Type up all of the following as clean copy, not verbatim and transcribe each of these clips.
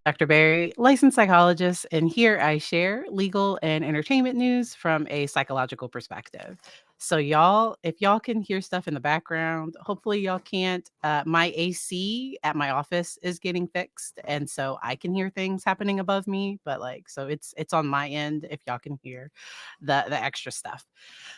Dr. Barry, licensed psychologist, and here I share legal and entertainment news from a psychological perspective. So, y'all, if y'all can hear stuff in the background, hopefully y'all can't. My AC at my office is getting fixed, and so I can hear things happening above me. But so it's on my end if y'all can hear the extra stuff.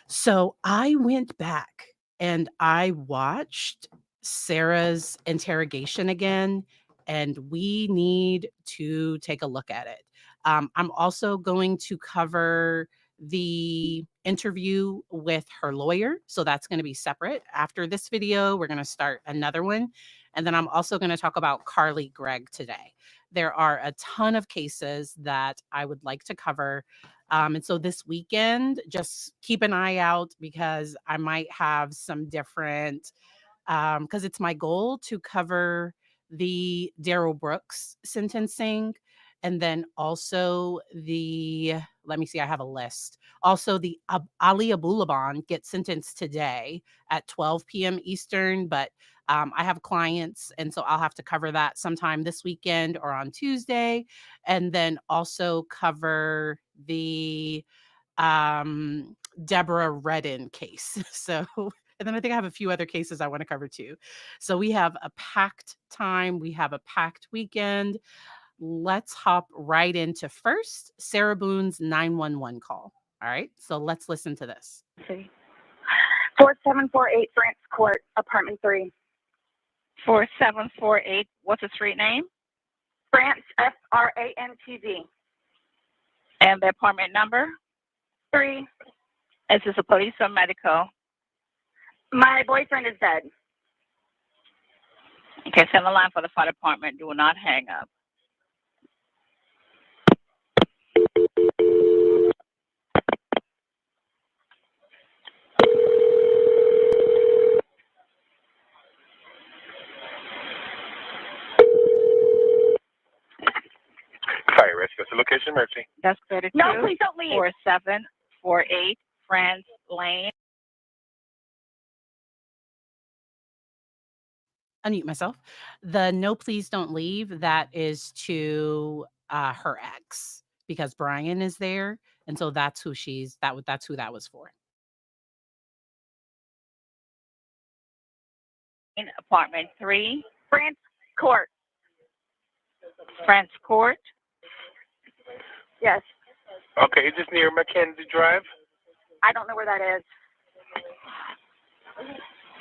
So I went back and I watched Sarah's interrogation again, and we need to take a look at it. I'm also going to cover the interview with her lawyer. So that's going to be separate. After this video, we're going to start another one. And then I'm also going to talk about Carly Gregg today. There are a ton of cases that I would like to cover. And so this weekend, just keep an eye out because I might have some different, because it's my goal to cover the Daryl Brooks sentencing and then also let me see, I have a list. Also, the Ali Abulaban gets sentenced today at 12 p.m. Eastern, but I have clients, and so I'll have to cover that sometime this weekend or on Tuesday, and then also cover the Deborah Redden case. So, and then I think I have a few other cases I want to cover too. So we have a packed time, we have a packed weekend. Let's hop right into first Sarah Boone's 911 call. All right, so let's listen to this. 4748 France Court, apartment 3. 4748, what's the street name? France, FRANTZ. And the apartment number? 3. Is this a police or medical? My boyfriend is dead. Okay, send the line for the fire department. Do not hang up. Fire rescue. What's the location, Mercy? That's 32. No, please don't leave. 4748 France Lane. Unmute myself. The no, please don't leave. That is to her ex because Brian is there, and so that's who that's who that was for. Apartment 3. France Court. France Court. Yes. Okay, is this near Mackenzie Drive? I don't know where that is.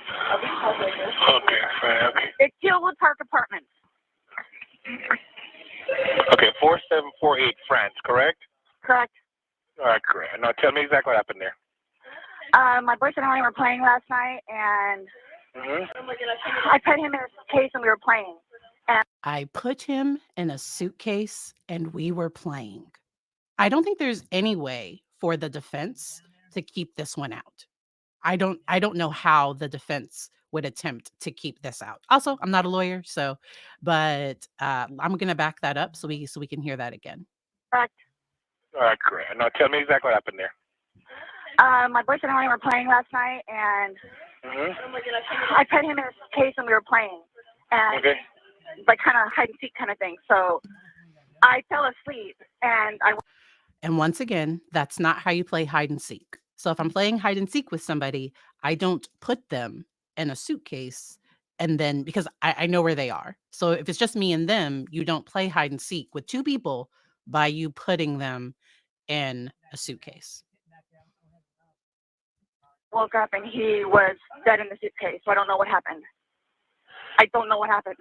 Okay, fine, okay. It's Tealwood Park Apartments. Okay, 4748 France, correct? Correct. All right, correct. Now tell me exactly what happened there. My boyfriend and I were playing last night, and I put him in a case and we were playing. I put him in a suitcase and we were playing. I don't think there's any way for the defense to keep this one out. I don't know how the defense would attempt to keep this out. Also, I'm not a lawyer, but I'm gonna back that up so we can hear that again. Correct. All right, correct. Now tell me exactly what happened there. My boyfriend and I were playing last night, and I put him in a case and we were playing, and like kind of hide and seek kind of thing. So I fell asleep, And once again, that's not how you play hide and seek. So if I'm playing hide and seek with somebody, I don't put them in a suitcase and then because I know where they are. So if it's just me and them, you don't play hide and seek with two people by you putting them in a suitcase. woke up and he was dead in the suitcase. So I don't know what happened. I don't know what happened.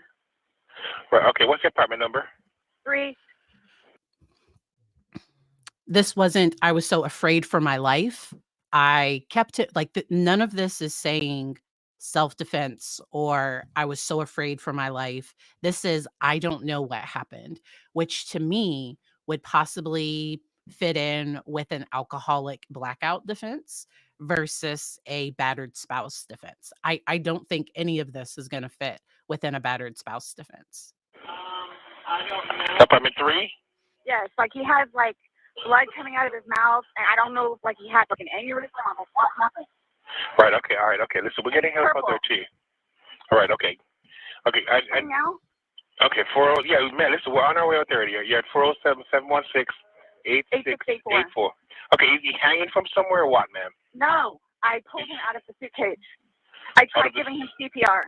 Right, okay, what's your apartment number? 3. This wasn't, I was so afraid for my life. I kept it like none of this is saying self-defense or I was so afraid for my life. This is, I don't know what happened, which to me would possibly fit in with an alcoholic blackout defense versus a battered spouse defense. I don't think any of this is going to fit within a battered spouse defense. Apartment 3? Yes, like he has like blood coming out of his mouth, and I don't know if like he had like an aneurysm or what happened. Right, okay, all right, okay. Listen, we're getting help out there too. All right, okay. Okay, now? Okay, yeah, man, listen, we're on our way out there. You're at 407-716-8684. Okay, is he hanging from somewhere or what, ma'am? No, I pulled him out of the suitcase. I tried giving him CPR.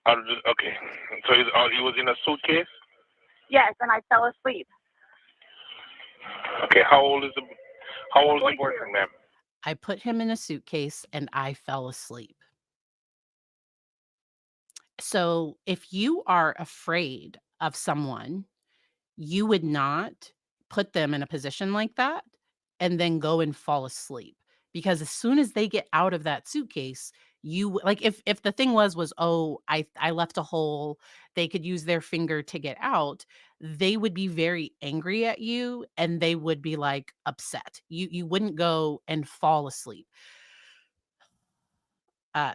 Okay, so he was in a suitcase? Yes, and I fell asleep. Okay, how old is the boyfriend, ma'am? I put him in a suitcase and I fell asleep. So if you are afraid of someone, you would not put them in a position like that and then go and fall asleep. Because as soon as they get out of that suitcase, like if the thing was, oh, I left a hole, they could use their finger to get out, they would be very angry at you and they would be like upset. You wouldn't go and fall asleep.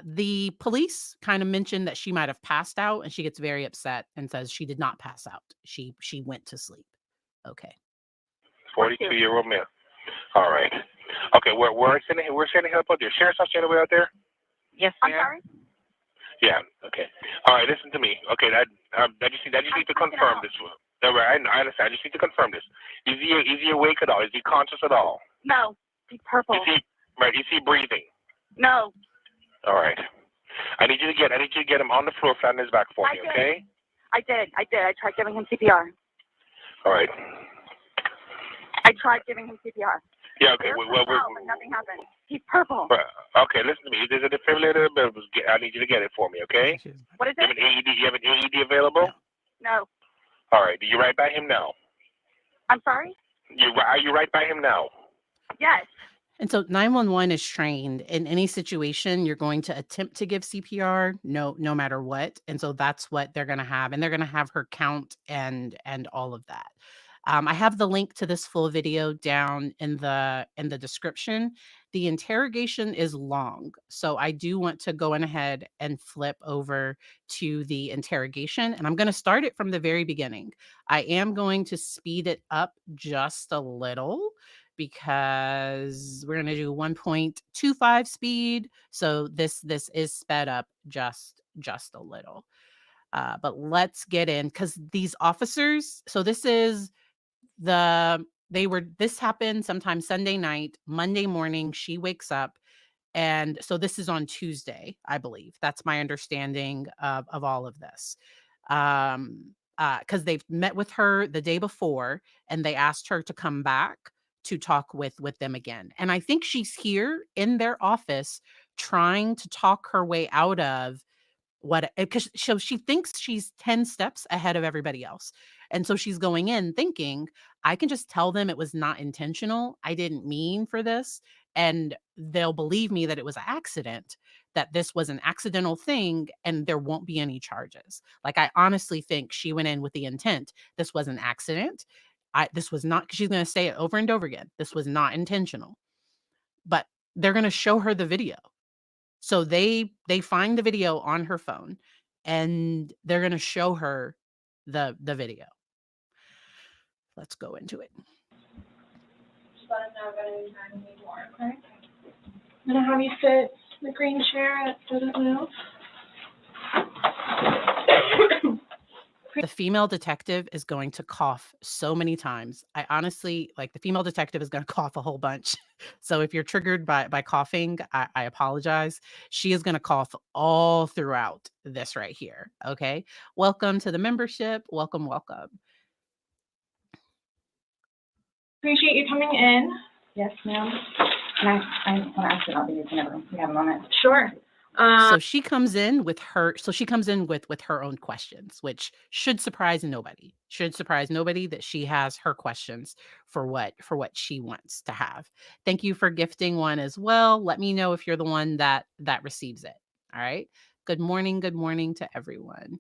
The police kind of mentioned that she might have passed out, and she gets very upset and says she did not pass out. She went to sleep. Okay. 42-year-old male. All right. Okay, we're sending help out there. Sheriff's officer anywhere out there? Yes, I'm sir. sorry? Yeah. Okay. All right. Listen to me. Okay. I just need to confirm this one. No, right. I understand. I just need to confirm this. Is he awake at all? Is he conscious at all? No. He's purple. Is he breathing? No. All right. I need you to get him on the floor, flat on his back for me. Okay. I did. I tried giving him CPR. All right. I tried giving him CPR. Yeah. Okay. But nothing happened. He's purple. Okay. Listen to me. There's a defibrillator available. I need you to get it for me. Okay. What is it? You have an AED available? No. All right. Do you right by him now? I'm sorry? Are you right by him now? Yes. And so 911 is trained in any situation you're going to attempt to give CPR, no matter what. And so that's what they're going to have, and they're going to have her count and all of that. I have the link to this full video down in the description. The interrogation is long, so I do want to go ahead and flip over to the interrogation, and I'm going to start it from the very beginning. I am going to speed it up just a little because we're going to do 1.25 speed. So this is sped up just a little. But let's get in, because these officers, so this happened sometime Sunday night. Monday morning, she wakes up. And so this is on Tuesday, I believe. That's my understanding of all of this. Because they've met with her the day before and they asked her to come back to talk with them again. And I think she's here in their office trying to talk her way out of because she thinks she's 10 steps ahead of everybody else. And so she's going in thinking, I can just tell them it was not intentional. I didn't mean for this. And they'll believe me that it was an accident, that this was an accidental thing, and there won't be any charges. Like, I honestly think she went in with the intent. This was an accident. This was not, she's going to say it over and over again. This was not intentional. But they're going to show her the video. So they find the video on her phone and they're going to show her the video. Let's go into it. Just let us know about any time you need more, okay? I'm going to have you sit in the green chair that doesn't move. The female detective is going to cough so many times. I honestly, the female detective is going to cough a whole bunch. So if you're triggered by coughing, I apologize. She is going to cough all throughout this right here. Okay. Welcome to the membership. Welcome. Appreciate you coming in. Yes, ma'am. I want to ask you about these whenever we have a moment. Sure. So she comes in with her own questions, which should surprise nobody. That she has her questions for what she wants to have. Thank you for gifting one as well. Let me know if you're the one that receives it. All right. Good morning to everyone.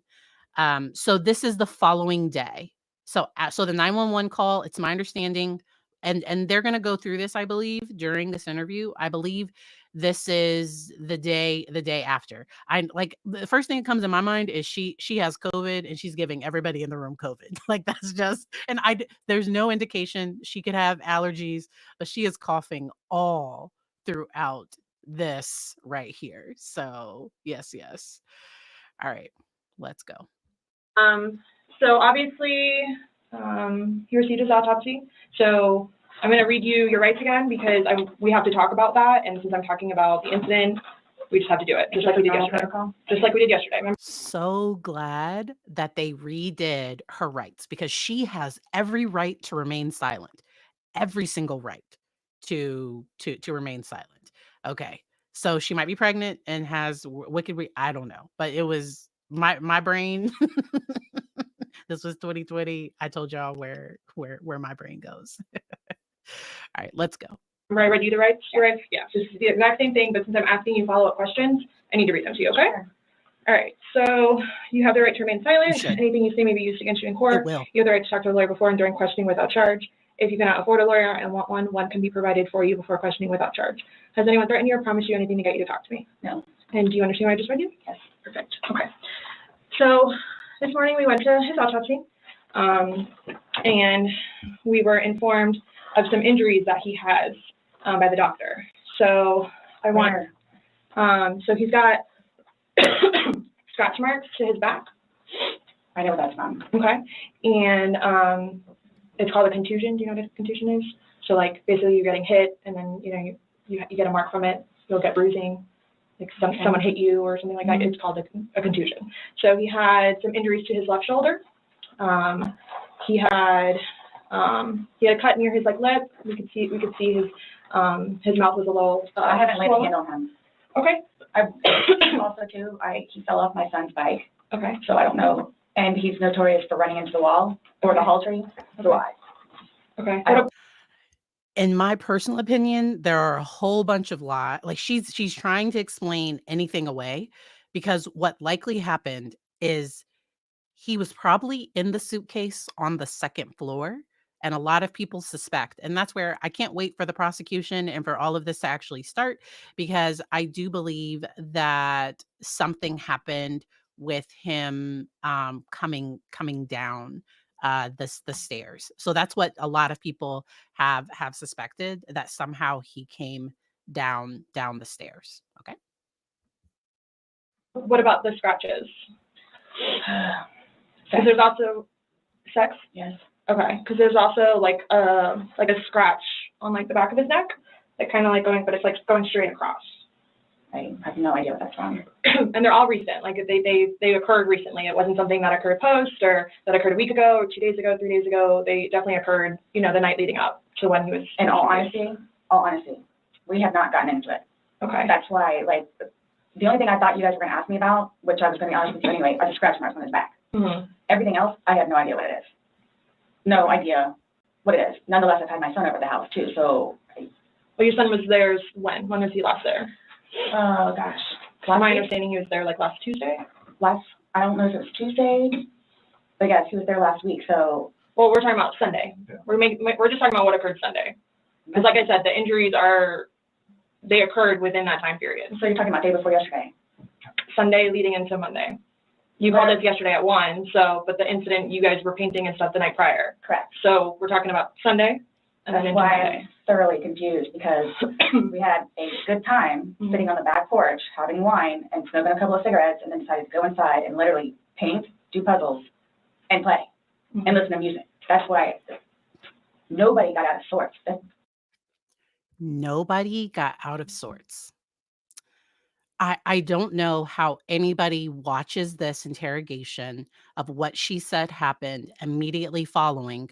So this is the following day. So the 911 call, it's my understanding, and they're going to go through this, I believe, during this interview. I believe this is the day after. The first thing that comes in my mind is she has COVID and she's giving everybody in the room COVID. That's just, and there's no indication she could have allergies, but she is coughing all throughout this right here. So yes. All right, let's go. So obviously, he received his autopsy. So I'm going to read you your rights again because we have to talk about that. And since I'm talking about the incident, we just have to do it, just like we did yesterday. Just like we did yesterday. Remember? So glad that they redid her rights because she has every right to remain silent, every single right to remain silent. Okay, so she might be pregnant and has wicked. I don't know, but it was my brain. This was 2020. I told y'all where my brain goes. All right, let's go. Right, read you the rights? Your rights? Yeah, so this is the exact same thing, but since I'm asking you follow-up questions, I need to read them to you, okay? Sure. All right, so you have the right to remain silent. Anything you say may be used against you in court. It will. You have the right to talk to a lawyer before and during questioning without charge. If you cannot afford a lawyer and want one can be provided for you before questioning without charge. Has anyone threatened you or promised you anything to get you to talk to me? No. And do you understand what I just read you? Yes. Perfect. Okay. So this morning we went to his autopsy, and we were informed of some injuries that he has by the doctor. So I want, so he's got scratch marks to his back. I know what that's from. Okay. And it's called a contusion. Do you know what a contusion is? So like basically you're getting hit and then, you know, you get a mark from it. You'll get bruising. Like someone hit you or something like that. It's called a contusion. So he had some injuries to his left shoulder. He had a cut near his like lip. We could see his mouth was a little. I haven't laid a hand on him. Okay. Also too, he fell off my son's bike. Okay. So I don't know, and he's notorious for running into the wall or the hall tree. So Okay. In my personal opinion, there are a whole bunch of lies. Like she's trying to explain anything away because what likely happened is he was probably in the suitcase on the second floor. And a lot of people suspect. And that's where I can't wait for the prosecution and for all of this to actually start, because I do believe that something happened with him coming down the stairs. So that's what a lot of people have suspected, that somehow he came down the stairs. Okay. What about the scratches? Because there's also sex. Yes. Okay. Because there's also like a scratch on like the back of his neck, like kind of like going, but it's like going straight across. I have no idea what that's from. And they're all recent. Like they occurred recently. It wasn't something that occurred post or that occurred a week ago or 2 days ago, 3 days ago. They definitely occurred, you know, the night leading up to when he was. In all honesty, we have not gotten into it. Okay. That's why, like, the only thing I thought you guys were going to ask me about, which I was going to be honest with you anyway, are the scratch marks on his back. Mm-hmm. Everything else, I have no idea what it is. No idea what it is. Nonetheless, I've had my son over the house too, so. Well, your son was there when? When was he last there? Oh, gosh. My understanding he was there like last Tuesday? I don't know if it was Tuesday, but yes, he was there last week, so. Well, we're talking about Sunday. Yeah. We're just talking about what occurred Sunday. Because like I said, the injuries they occurred within that time period. So you're talking about day before yesterday? Sunday leading into Monday. You called us yesterday at 1, so, but the incident, you guys were painting and stuff the night prior. Correct. So we're talking about Sunday and then into Monday. I'm thoroughly confused because we had a good time sitting on the back porch, having wine and smoking a couple of cigarettes, and then decided to go inside and literally paint, do puzzles, and play, and listen to music. That's why nobody got out of sorts. Nobody got out of sorts. I don't know how anybody watches this interrogation of what she said happened immediately following.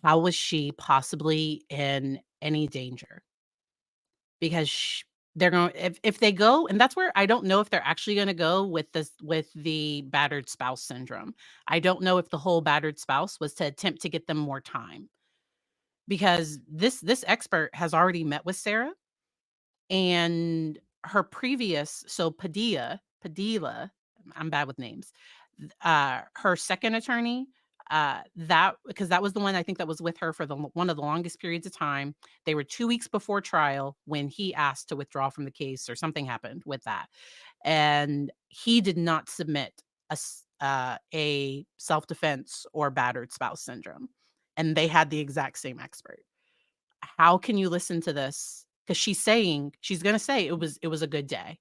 How was she possibly in any danger? Because they're going, if they go, and that's where I don't know if they're actually going to go with the battered spouse syndrome. I don't know if the whole battered spouse was to attempt to get them more time, because this expert has already met with Sarah, and her previous, so Padilla, I'm bad with names. Her second attorney, because that was the one I think that was with her for one of the longest periods of time. They were 2 weeks before trial when he asked to withdraw from the case, or something happened with that, and he did not submit a self-defense or battered spouse syndrome, and they had the exact same expert. How can you listen to this? Because she's going to say it was a good day.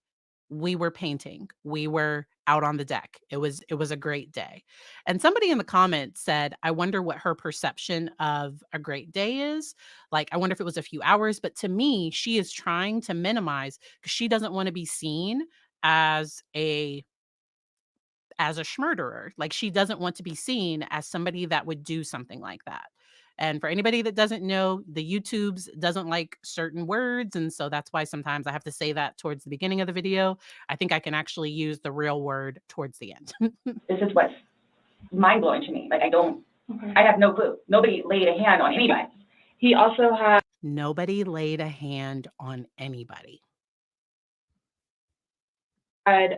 we were painting, we were out on the deck. It was a great day. And somebody in the comments said, I wonder what her perception of a great day is. Like, I wonder if it was a few hours. But to me, she is trying to minimize because she doesn't want to be seen as a schmurderer. Like, she doesn't want to be seen as somebody that would do something like that. And for anybody that doesn't know, the YouTubes doesn't like certain words, and so that's why sometimes I have to say that towards the beginning of the video. I think I can actually use the real word towards the end. This is what's mind-blowing to me. Like, Okay. I have no clue. Nobody laid a hand on anybody. He also had Nobody laid a hand on anybody. like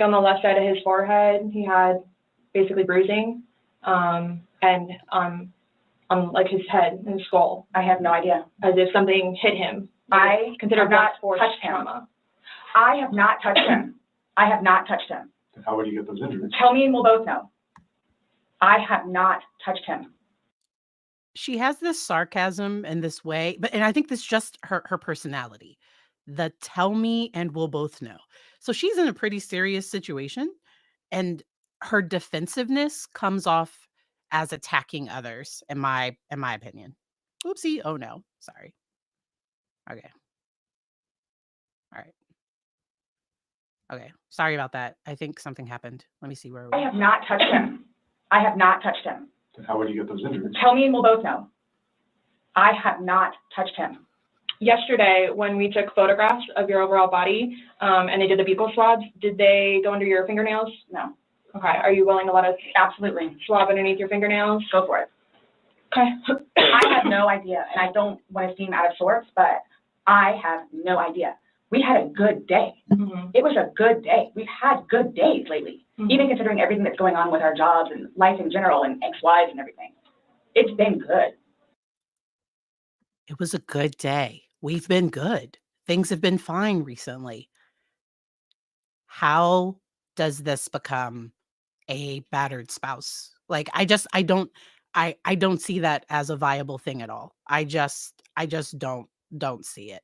on the left side of his forehead, he had basically bruising, and on like his head and his skull, I have no idea. as if something hit him. I Considered have not blunt force touched him. trauma. I have not touched him. I have not touched him. Then how would you get those injuries? Tell me and we'll both know. I have not touched him. She has this sarcasm and this way, and I think this is just her personality. The tell me and we'll both know. So she's in a pretty serious situation, and her defensiveness comes off as attacking others, in my opinion. Oopsie. Oh no. Sorry. Okay. All right. Okay. Sorry about that. I think something happened. Let me see where I we have not touched him. I have not touched him. Then how would you get those injuries? Tell me and we'll both know. I have not touched him. Yesterday, when we took photographs of your overall body, and they did the buccal swabs, did they go under your fingernails? No. Okay. Are you willing to let us Absolutely. swab underneath your fingernails? Go for it. Okay. I have no idea, and I don't want to seem out of sorts, but I have no idea. We had a good day. Mhm. It was a good day. We've had good days lately, Mhm. even considering everything that's going on with our jobs and life in general and ex-wives and everything. It's been good. It was a good day. We've been good. Things have been fine recently. How does this become a battered spouse? Like, I don't see that as a viable thing at all. I just don't see it.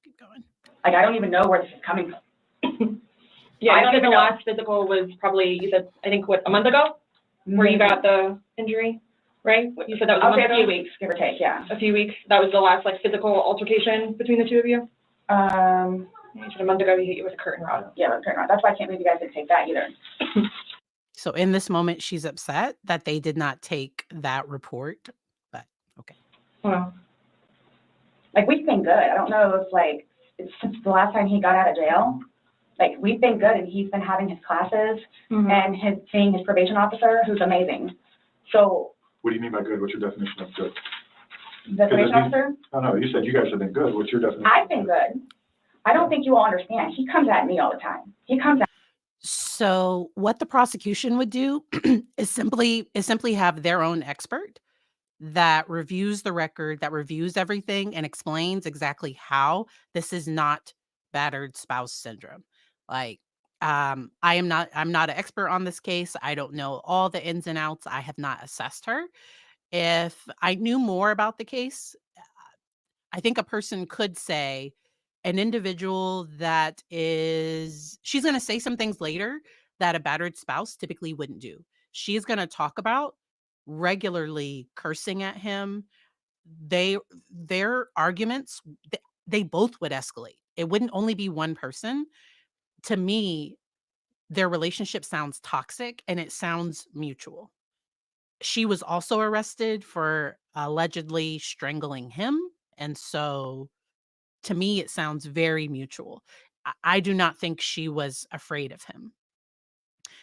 Keep going. Like, I don't even know where this is coming from. Yeah, I you don't said even the know. last physical was probably, you said, I think, what, a month ago, where you Maybe. got the injury, right? You said that was a I'll month say a ago? few weeks, give or take, yeah. A few weeks. That was the last, like, physical altercation between the two of you? You said a month ago you hit you with a curtain rod. Yeah, let's turn around. That's why I can't believe you guys didn't take that either. So in this moment, she's upset that they did not take that report, but okay. Well, Like, we've been good. I don't know if, like, it's since the last time he got out of jail, like, we've been good, and he's been having his classes and seeing his probation officer, who's amazing. So, What do you mean by good? What's your definition of good? the probation if he- officer, Oh, no, you said you guys have been good. What's your definition? I've been good. I don't think you all understand. He comes at me all the time. He comes at So what the prosecution would do is simply have their own expert that reviews the record, that reviews everything and explains exactly how this is not battered spouse syndrome. Like, I'm not an expert on this case. I don't know all the ins and outs. I have not assessed her. If I knew more about the case, I think a person could say an individual that is, she's going to say some things later that a battered spouse typically wouldn't do. She's going to talk about regularly cursing at him. Their arguments, they both would escalate. It wouldn't only be one person. To me, their relationship sounds toxic and it sounds mutual. She was also arrested for allegedly strangling him. And so to me, it sounds very mutual. I do not think she was afraid of him.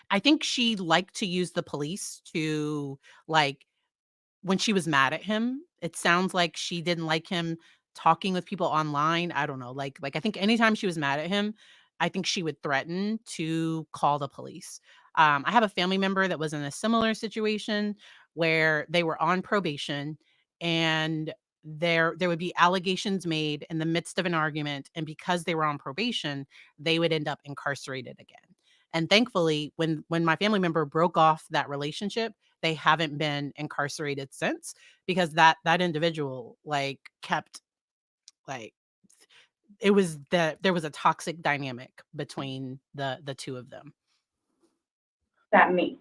I think she liked to use the police to, like, when she was mad at him, it sounds like she didn't like him talking with people online. I don't know. Like I think anytime she was mad at him, I think she would threaten to call the police. I have a family member that was in a similar situation where they were on probation and there would be allegations made in the midst of an argument, and because they were on probation, they would end up incarcerated again. And thankfully, when my family member broke off that relationship, they haven't been incarcerated since, because that individual, like, kept, like, it was that there was a toxic dynamic between the two of them. That me.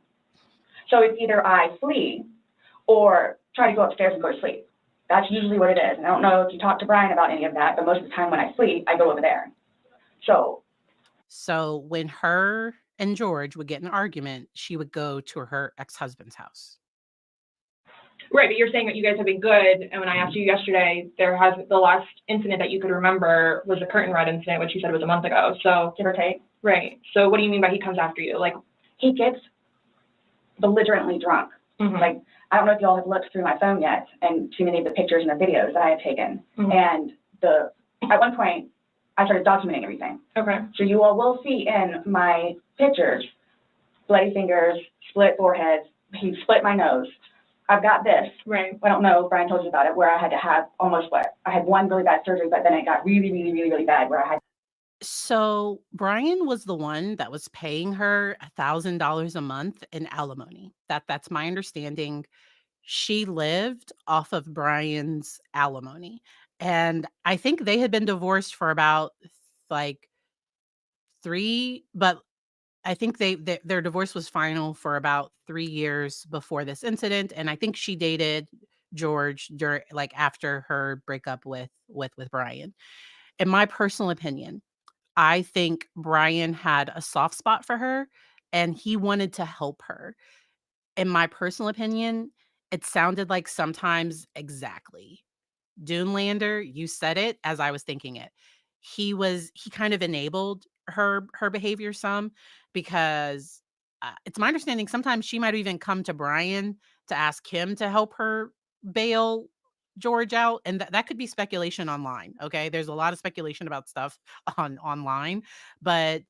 So it's either I flee or try to go upstairs and go to sleep. That's usually what it is. And I don't know if you talked to Brian about any of that, but most of the time when I flee, I go over there. So when her and George would get in an argument, she would go to her ex-husband's house. Right, but you're saying that you guys have been good, and when I asked you yesterday, the last incident that you could remember was the curtain rod incident, which you said was a month ago, so. Give or take. Right, so what do you mean by he comes after you? Like, he gets belligerently drunk. mm-hmm. Like, I don't know if y'all have looked through my phone yet and seen any of the pictures and the videos that I have taken. Mm-hmm. And at one point, I started documenting everything. Okay. So you all will see in my pictures, bloody fingers, split foreheads, he split my nose. I've got this. Right. I don't know if Brian told you about it, where I had to have I had one really bad surgery, but then it got really, really, really, really bad where I had. So Brian was the one that was paying her $1,000 a month in alimony. That's my understanding. She lived off of Brian's alimony. And I think they had been divorced for about like 3, but I think their divorce was final for about 3 years before this incident. And I think she dated George after her breakup with Brian. In my personal opinion, I think Brian had a soft spot for her and he wanted to help her. In my personal opinion, it sounded like sometimes exactly. Dunelander, you said it as I was thinking it. He kind of enabled her behavior some because it's my understanding sometimes she might have even come to Brian to ask him to help her bail George out, and that could be speculation online. Okay, there's a lot of speculation about stuff online, but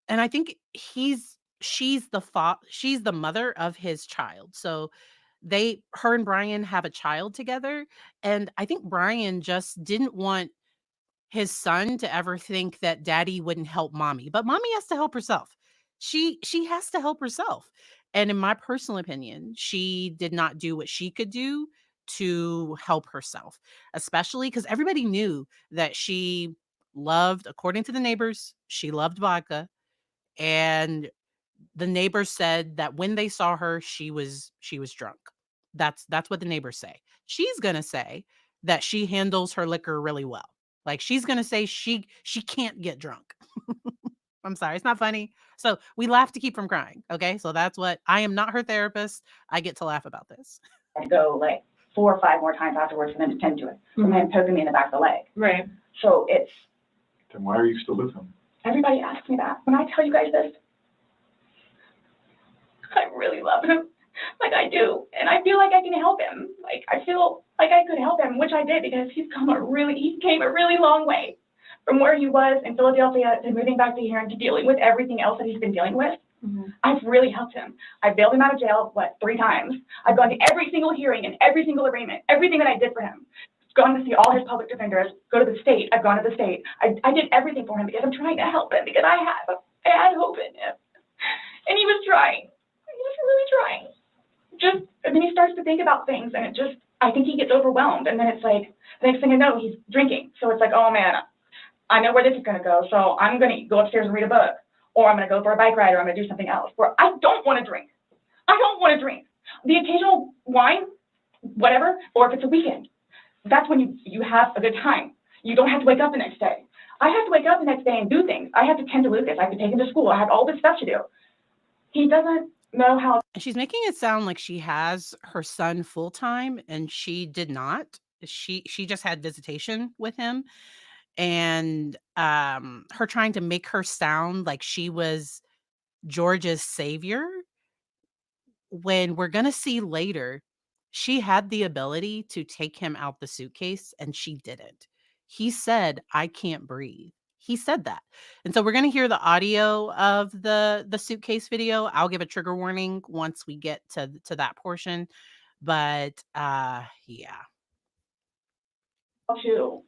and I think she's the mother of his child. So her and Brian have a child together. And I think Brian just didn't want his son to ever think that daddy wouldn't help mommy, but mommy has to help herself. She has to help herself. And in my personal opinion, she did not do what she could do to help herself, especially because everybody knew that she loved, according to the neighbors, she loved vodka. And the neighbors said that when they saw her, she was drunk. That's what the neighbors say. She's gonna say that she handles her liquor really well. Like she's gonna say she can't get drunk. I'm sorry, it's not funny. So we laugh to keep from crying. Okay, so that's what I am not her therapist. I get to laugh about this. I go like 4 or 5 more times afterwards for them to tend to it, from him poking me in the back of the leg. Right. So it's. Then why are you still with him? Everybody asks me that. When I tell you guys this, I really love him. Like I do. And I feel like I can help him. Like I feel like I could help him, which I did because he came a really long way from where he was in Philadelphia to moving back to here and to dealing with everything else that he's been dealing with. Mm-hmm. I've really helped him. I bailed him out of jail, 3 times. I've gone to every single hearing and every single arraignment, everything that I did for him. Gone to see all his public defenders, go to the state. I've gone to the state. I did everything for him because I'm trying to help him because I had hope in him. And he was trying. He was really trying. And then he starts to think about things and I think he gets overwhelmed. And then it's like, the next thing I know, he's drinking. So it's like, oh man, I know where this is going to go. So I'm going to go upstairs and read a book, or I'm going to go for a bike ride, or I'm going to do something else. Where I don't want to drink. I don't want to drink. The occasional wine, whatever, or if it's a weekend, that's when you have a good time. You don't have to wake up the next day. I have to wake up the next day and do things. I have to tend to Lucas. I have to take him to school. I have all this stuff to do. He doesn't know how. And she's making it sound like she has her son full time, and she did not. She just had visitation with him, and her trying to make her sound like she was George's savior, when we're gonna see later, she had the ability to take him out the suitcase and she didn't. He said, "I can't breathe." He said that. And so we're gonna hear the audio of the suitcase video. I'll give a trigger warning once we get to that portion. But yeah. To,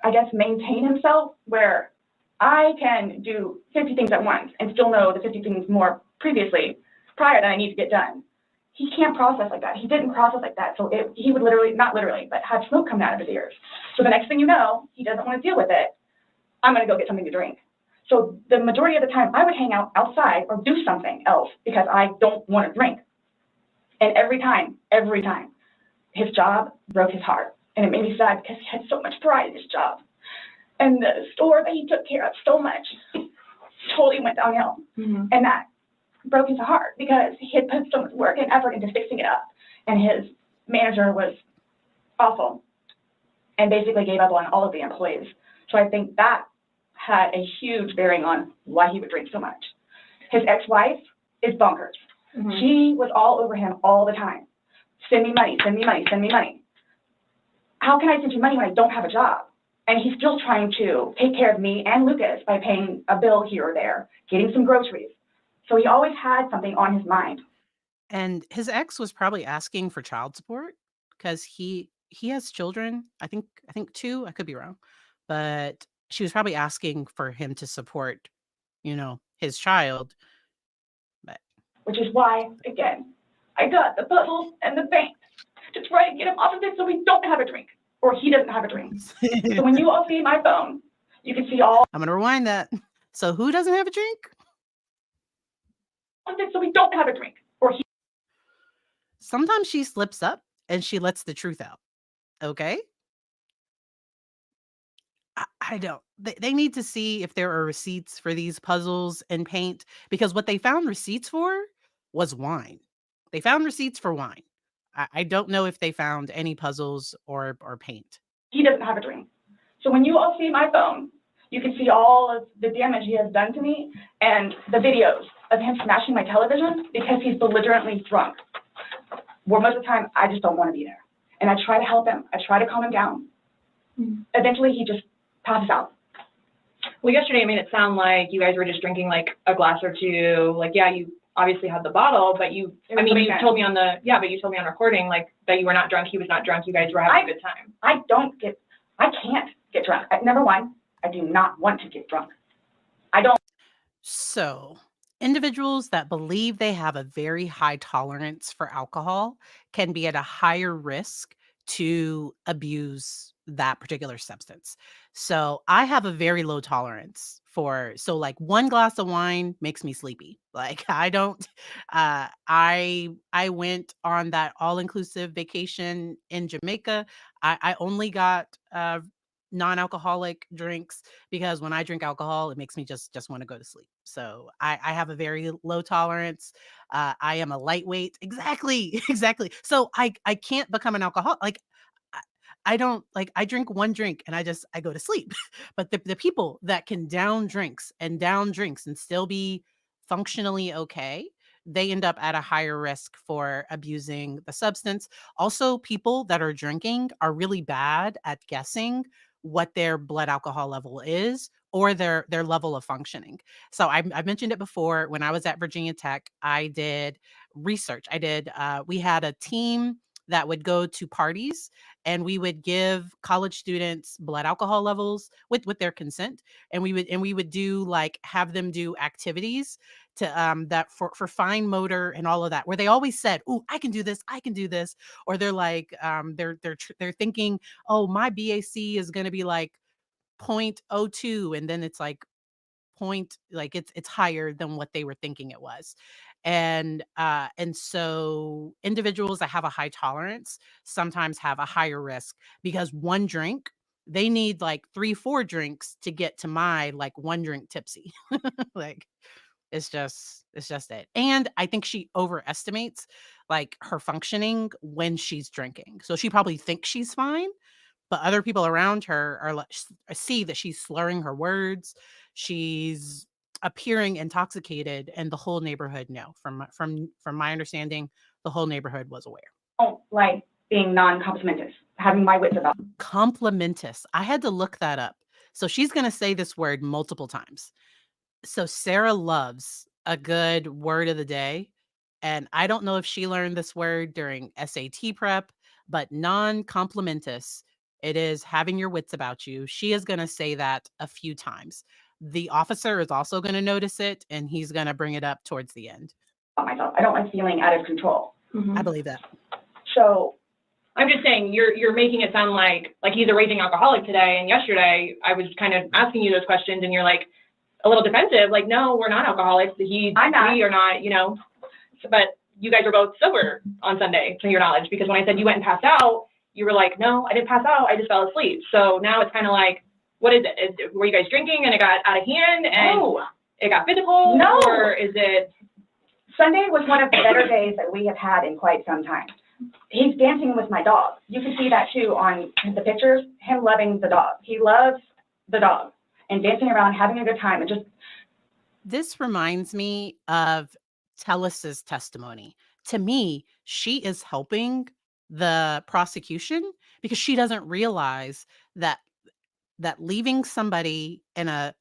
I guess, maintain himself, where I can do 50 things at once and still know the 50 things more prior that I need to get done. he can't process like that. He didn't process like that. So he would literally, not literally, but have smoke coming out of his ears. So the next thing you know, he doesn't want to deal with it. I'm going to go get something to drink. So the majority of the time I would hang out outside or do something else because I don't want to drink. And every time, his job broke his heart. And it made me sad because he had so much pride in his job. And the store that he took care of so much totally went downhill. Mm-hmm. And that broke his heart because he had put so much work and effort into fixing it up. And his manager was awful and basically gave up on all of the employees. So I think that had a huge bearing on why he would drink so much. His ex-wife is bonkers. Mm-hmm. She was all over him all the time. Send me money, send me money, send me money. How can I send you money when I don't have a job? And he's still trying to take care of me and Lucas by paying a bill here or there, getting some groceries. So he always had something on his mind. And his ex was probably asking for child support because he has children. I think 2, I could be wrong. But she was probably asking for him to support, his child. But which is why, again, I got the puzzles and the paint to try and get him off of it so we don't have a drink, or he doesn't have a drink. So when you all see my phone, you can see all. I'm going to rewind that. So who doesn't have a drink? So we don't have a drink, or he. Sometimes she slips up and she lets the truth out. Okay? I don't. They need to see if there are receipts for these puzzles and paint, because what they found receipts for was wine. They found receipts for wine. I don't know if they found any puzzles or paint. He doesn't have a drink. So when you all see my phone, you can see all of the damage he has done to me and the videos of him smashing my television because he's belligerently drunk. Where most of the time, I just don't want to be there. And I try to help him. I try to calm him down. Mm-hmm. Eventually, he just passes out. Well, yesterday, I made it sound like you guys were just drinking like a glass or two. Like, yeah, you obviously had the bottle, but you told me on recording, like, that you were not drunk. He was not drunk. You guys were having a good time. I can't get drunk. Number one, I do not want to get drunk. I don't. So, individuals that believe they have a very high tolerance for alcohol can be at a higher risk to abuse that particular substance. So I have a very low tolerance like 1 glass of wine makes me sleepy. Like I don't, I went on that all-inclusive vacation in Jamaica. I only got, non-alcoholic drinks because when I drink alcohol, it makes me just want to go to sleep. So I have a very low tolerance. I am a lightweight. Exactly. So I can't become an alcoholic. Like I don't I drink 1 drink and I go to sleep. But the people that can down drinks and still be functionally okay, they end up at a higher risk for abusing the substance. Also, people that are drinking are really bad at guessing what their blood alcohol level is or their level of functioning. So I mentioned it before. When I was at Virginia Tech, I did research. We had a team that would go to parties and we would give college students blood alcohol levels with their consent. And we would do have them do activities to that for fine motor and all of that, where they always said, "Oh, I can do this. Or they're they're thinking, "Oh, my BAC is going to be like 0.02." And then it's like it's higher than what they were thinking it was. And so individuals that have a high tolerance sometimes have a higher risk because 1 drink, they need 3-4 drinks to get to my 1 drink tipsy. Like it's just it. And I think she overestimates her functioning when she's drinking. So she probably thinks she's fine, but other people around her are see that she's slurring her words. She's appearing intoxicated, and the whole neighborhood know. From my understanding, the whole neighborhood was aware. Don't like being non-complimentous, having my wits about. Complimentous. I had to look that up. So she's going to say this word multiple times. So Sarah loves a good word of the day. And I don't know if she learned this word during SAT prep, but non-complimentous. It is having your wits about you. She is going to say that a few times. The officer is also going to notice it, and he's going to bring it up towards the end. Myself. I don't like feeling out of control. I believe that. So I'm just saying you're making it sound like he's a raging alcoholic today, and yesterday I was kind of asking you those questions, and you're like a little defensive, like, no, we're not alcoholics. I'm not. We are not, but you guys are both sober on Sunday, to your knowledge, because when I said you went and passed out, you were like, no, I didn't pass out, I just fell asleep. So now it's kind of like, what is it? Were you guys drinking and it got out of hand and it got physical? No. Or is it? Sunday was one of the better days that we have had in quite some time. He's dancing with my dog. You can see that too on the pictures, him loving the dog. He loves the dog and dancing around, having a good time, and just. This reminds me of Tellis's testimony. To me, she is helping the prosecution because she doesn't realize that leaving somebody in an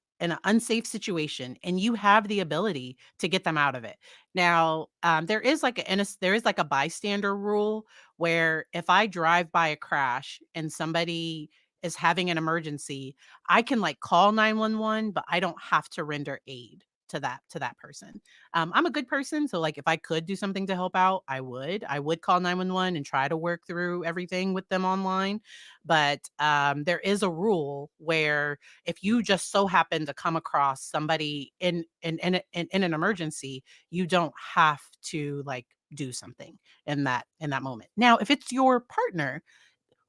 unsafe situation and you have the ability to get them out of it. Now, there is like a bystander rule where if I drive by a crash and somebody is having an emergency, I can like call 911, but I don't have to render aid to that person. I'm a good person, so like if I could do something to help out, I would. I would call 911 and try to work through everything with them online. But there is a rule where if you just so happen to come across somebody in an emergency, you don't have to like do something in that moment. Now, if it's your partner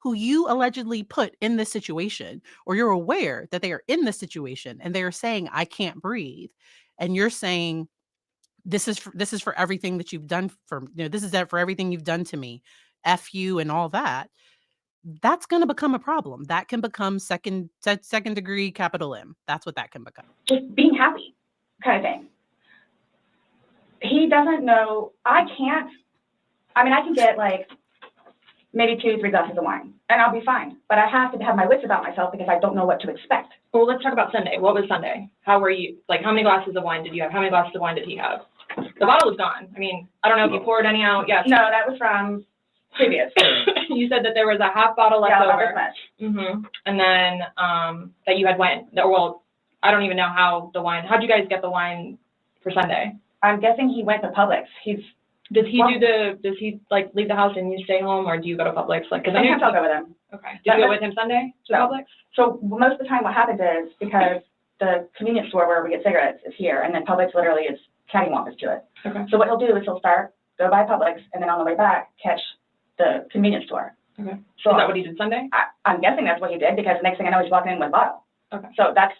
who you allegedly put in this situation, or you're aware that they are in this situation and they are saying, I can't breathe, and you're saying, this is for everything that you've done for, this is that for everything you've done to me, F you and all that, that's going to become a problem. That can become second degree capital M. That's what that can become. Just being happy kind of thing. He doesn't know. I can get like maybe 2-3 glasses of wine and I'll be fine. But I have to have my wits about myself because I don't know what to expect. Well, let's talk about Sunday. What was Sunday? How were you? Like, how many glasses of wine did you have? How many glasses of wine did he have? The bottle was gone. I mean, I don't know if you poured any out. Yes. No, that was from previous. You said that there was a half bottle left yeah, over. About this much. And then that you had wine. Well, I don't even know how the wine. How'd you guys get the wine for Sunday? I'm guessing he went to Publix. Does he like leave the house and you stay home, or do you go to Publix? Like, because sometimes I'll go with him. Okay. Did you go with him Sunday to Publix? So most of the time, what happens is because the convenience store where we get cigarettes is here, and then Publix literally is cattywampus to it. Okay. So what he'll do is he'll go by Publix, and then on the way back catch the convenience store. Okay. So is that what he did Sunday? I'm guessing that's what he did because the next thing I know, he's walking in with a bottle. Okay. So okay.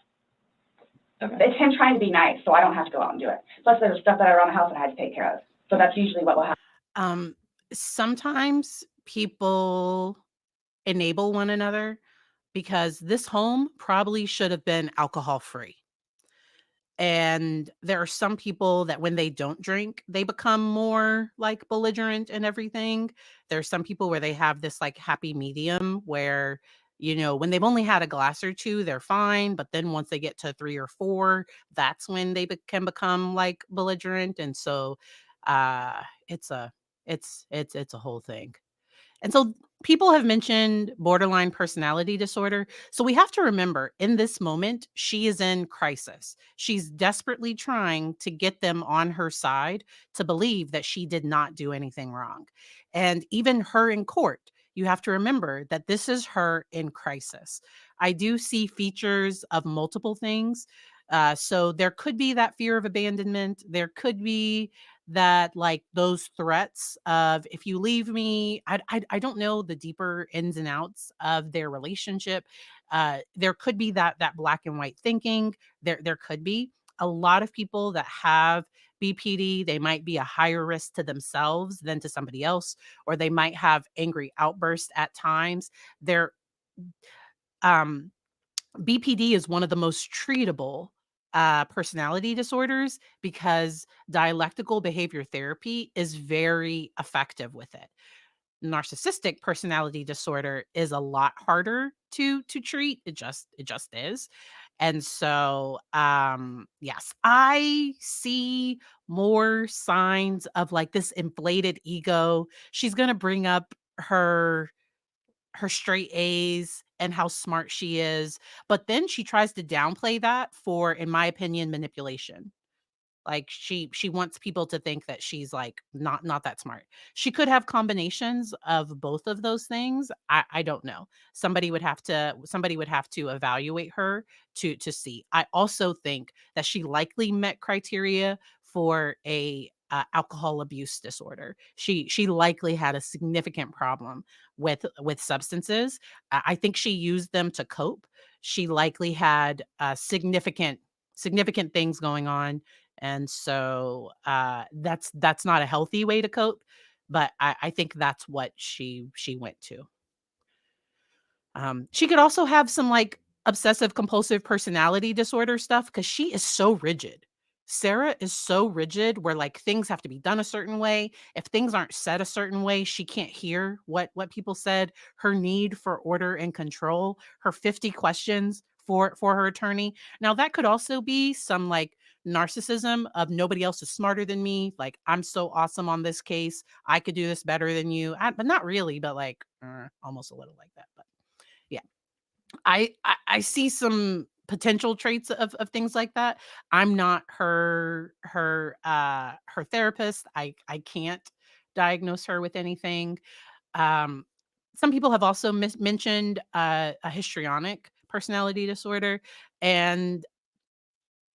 It's him trying to be nice, so I don't have to go out and do it. Plus, there's stuff that are around the house that I had to take care of. So that's usually what will happen. Sometimes people enable one another because this home probably should have been alcohol free. And there are some people that when they don't drink, they become more like belligerent and everything. There's some people where they have this like happy medium where, when they've only had a glass or two, they're fine. But then once they get to 3 or 4, that's when they can become like belligerent. And so it's a whole thing. And so people have mentioned borderline personality disorder. So we have to remember in this moment, she is in crisis. She's desperately trying to get them on her side to believe that she did not do anything wrong. And even her in court, you have to remember that this is her in crisis. I do see features of multiple things. So there could be that fear of abandonment. There could be that like those threats of if you leave me, I don't know the deeper ins and outs of their relationship. There could be that black and white thinking. There could be a lot of people that have BPD. They might be a higher risk to themselves than to somebody else, or they might have angry outbursts at times. BPD is one of the most treatable personality disorders because dialectical behavior therapy is very effective with it. Narcissistic personality disorder is a lot harder to treat. It just is. And so, yes, I see more signs of like this inflated ego. She's going to bring up her straight A's and how smart she is, but then she tries to downplay that for, in my opinion, manipulation. Like she wants people to think that she's like not that smart. She could have combinations of both of those things. I don't know. Somebody would have to evaluate her to see. I also think that she likely met criteria for a alcohol abuse disorder. She likely had a significant problem with substances. I think she used them to cope. She likely had significant things going on, and so, that's not a healthy way to cope, but I think that's what she went to. She could also have some, like, obsessive compulsive personality disorder stuff because she is so rigid. Sarah is so rigid where, like, things have to be done a certain way. If things aren't said a certain way, she can't hear what people said. Her need for order and control, her 50 questions for her attorney. Now, that could also be some, like, narcissism of nobody else is smarter than me, like, "I'm so awesome on this case. I could do this better than you." But not really, but, like, almost a little like that, but yeah. I see some potential traits of things like that. I'm not her therapist. I can't diagnose her with anything. Um, some people have also mentioned a histrionic personality disorder, and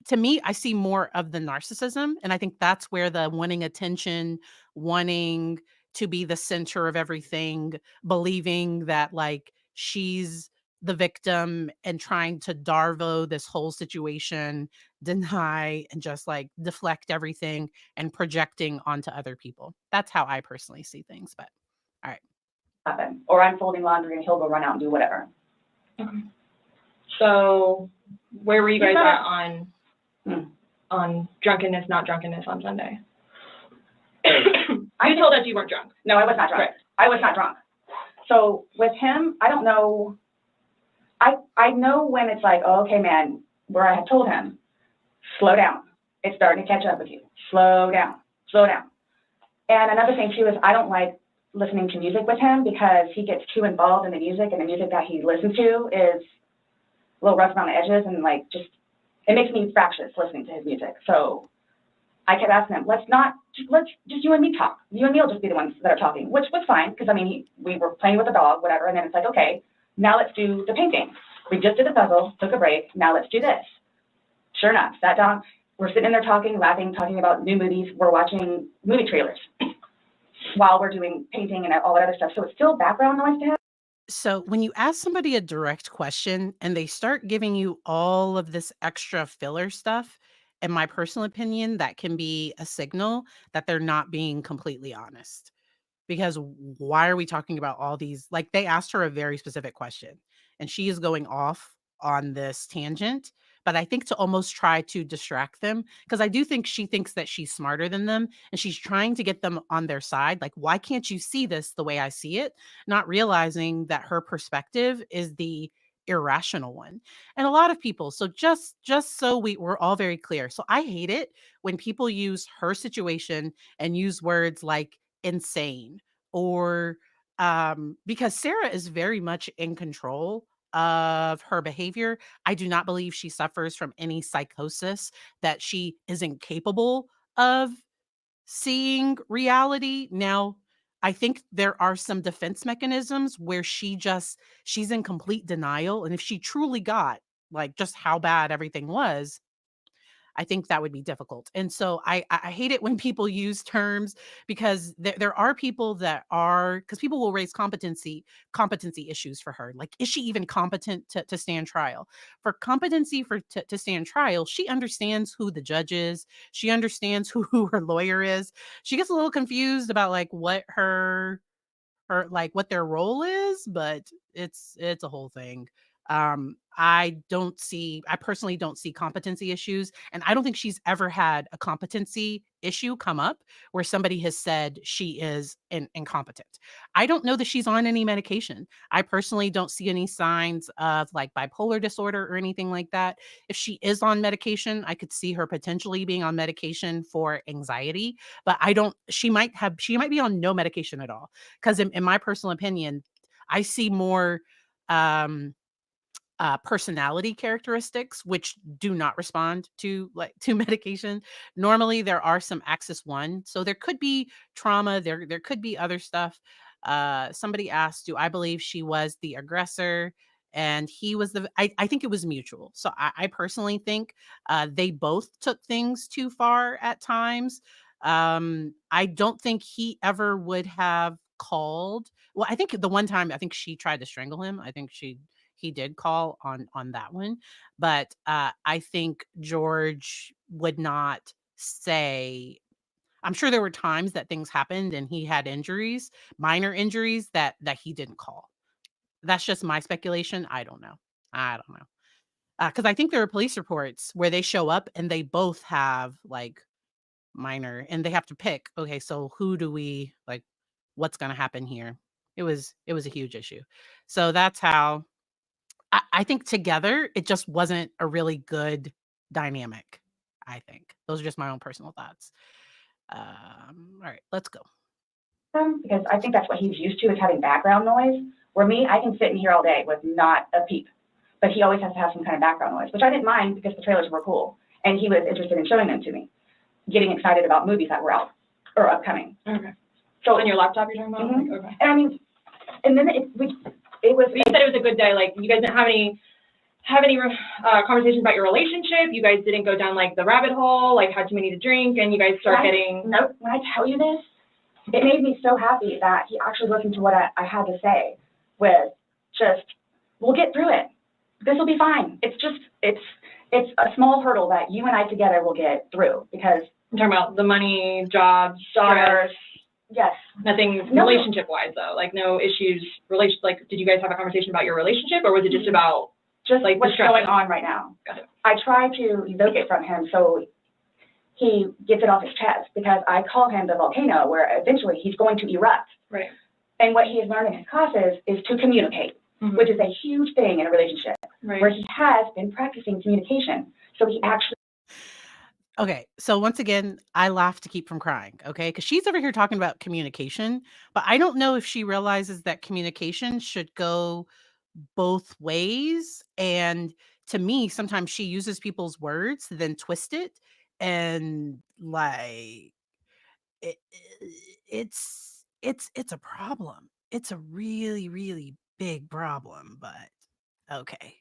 to me, I see more of the narcissism, and I think that's where the wanting attention, wanting to be the center of everything, believing that, like, she's the victim and trying to Darvo this whole situation, deny, and just, like, deflect everything and projecting onto other people. That's how I personally see things, but alright. Happen. Or I'm folding laundry and he'll go run out and do whatever. Okay. So where were you guys You're at not- on drunkenness, not drunkenness on Sunday? You told us you weren't drunk. No, I was not drunk. Right. I was not drunk. So with him, I don't know. I know when it's like, oh, okay, man, where I had told him, slow down. It's starting to catch up with you. Slow down. Slow down. And another thing too is I don't like listening to music with him because he gets too involved in the music, and the music that he listens to is a little rough around the edges, and like just it makes me fractious listening to his music. So I kept asking him, let's just you and me talk. You and me will just be the ones that are talking, which was fine because I mean we were playing with the dog, whatever, and then it's like, okay, now let's do the painting. We just did the puzzle, took a break, now let's do this. Sure enough, sat down, we're sitting in there talking, laughing, talking about new movies, we're watching movie trailers while we're doing painting and all that other stuff. So it's still background noise to him. So when you ask somebody a direct question and they start giving you all of this extra filler stuff, in my personal opinion, that can be a signal that they're not being completely honest. Because why are we talking about all these, like, they asked her a very specific question and she is going off on this tangent, but I think to almost try to distract them, because I do think she thinks that she's smarter than them and she's trying to get them on their side. Like, why can't you see this the way I see it? Not realizing that her perspective is the irrational one. And a lot of people, so just so we're all very clear. So I hate it when people use her situation and use words like insane or because Sarah is very much in control of her behavior. I do not believe she suffers from any psychosis, that she isn't capable of seeing reality. Now, I think there are some defense mechanisms where she's in complete denial, and if she truly got like just how bad everything was, I think that would be difficult. And so I hate it when people use terms, because there are people that are, because people will raise competency issues for her. Like, is she even competent to stand trial? For competency to stand trial, she understands who the judge is. She understands who her lawyer is. She gets a little confused about like what like what their role is, but it's a whole thing. I personally don't see competency issues, and I don't think she's ever had a competency issue come up where somebody has said she is incompetent. I don't know that she's on any medication. I personally don't see any signs of like bipolar disorder or anything like that. If she is on medication, I could see her potentially being on medication for anxiety, but I don't she might be on no medication at all. Because in my personal opinion, I see more um personality characteristics which do not respond to to medication. Normally there are some axis 1. So there could be trauma, there could be other stuff. Somebody asked, do I believe she was the aggressor? And he was I think it was mutual. So I personally think they both took things too far at times. I don't think he ever would have called. Well, I think the one time I think she tried to strangle him. I think he did call on that one, but I think George would not say. I'm sure there were times that things happened and he had injuries, minor injuries that he didn't call. That's just my speculation. I don't know. Because I think there are police reports where they show up and they both have like minor, and they have to pick. Okay, so who do we like? What's going to happen here? It was a huge issue. So that's how I think together, it just wasn't a really good dynamic, I think. Those are just my own personal thoughts. All right, let's go. Because I think that's what he's used to, is having background noise. Where me, I can sit in here all day with not a peep, but he always has to have some kind of background noise, which I didn't mind because the trailers were cool, and he was interested in showing them to me, getting excited about movies that were out or upcoming. Okay. So On your laptop you're talking about? Mhm. Like, okay. And I mean, and then it was. But you said it was a good day. Like, you guys didn't have any conversations about your relationship. You guys didn't go down like the rabbit hole, like had too many to drink, and you guys start getting. No, when I tell you this, it made me so happy that he actually listened to what I had to say. With just, we'll get through it. This will be fine. It's just, it's a small hurdle that you and I together will get through, because I'm talking about the money, jobs, stress. Yes. Nothing relationship-wise though. Like no issues. Like, did you guys have a conversation about your relationship, or was it just about like what's going on right now? Got it. I try to evoke it from him so he gets it off his chest, because I call him the volcano, where eventually he's going to erupt. Right. And what he has learned in his classes is to communicate, which is a huge thing in a relationship, where he has been practicing communication. So he actually. Okay, so once again, I laugh to keep from crying, okay? Because she's over here talking about communication, but I don't know if she realizes that communication should go both ways. And to me, sometimes she uses people's words, then twist it, and like it, it's a problem. It's a really, really big problem, but okay.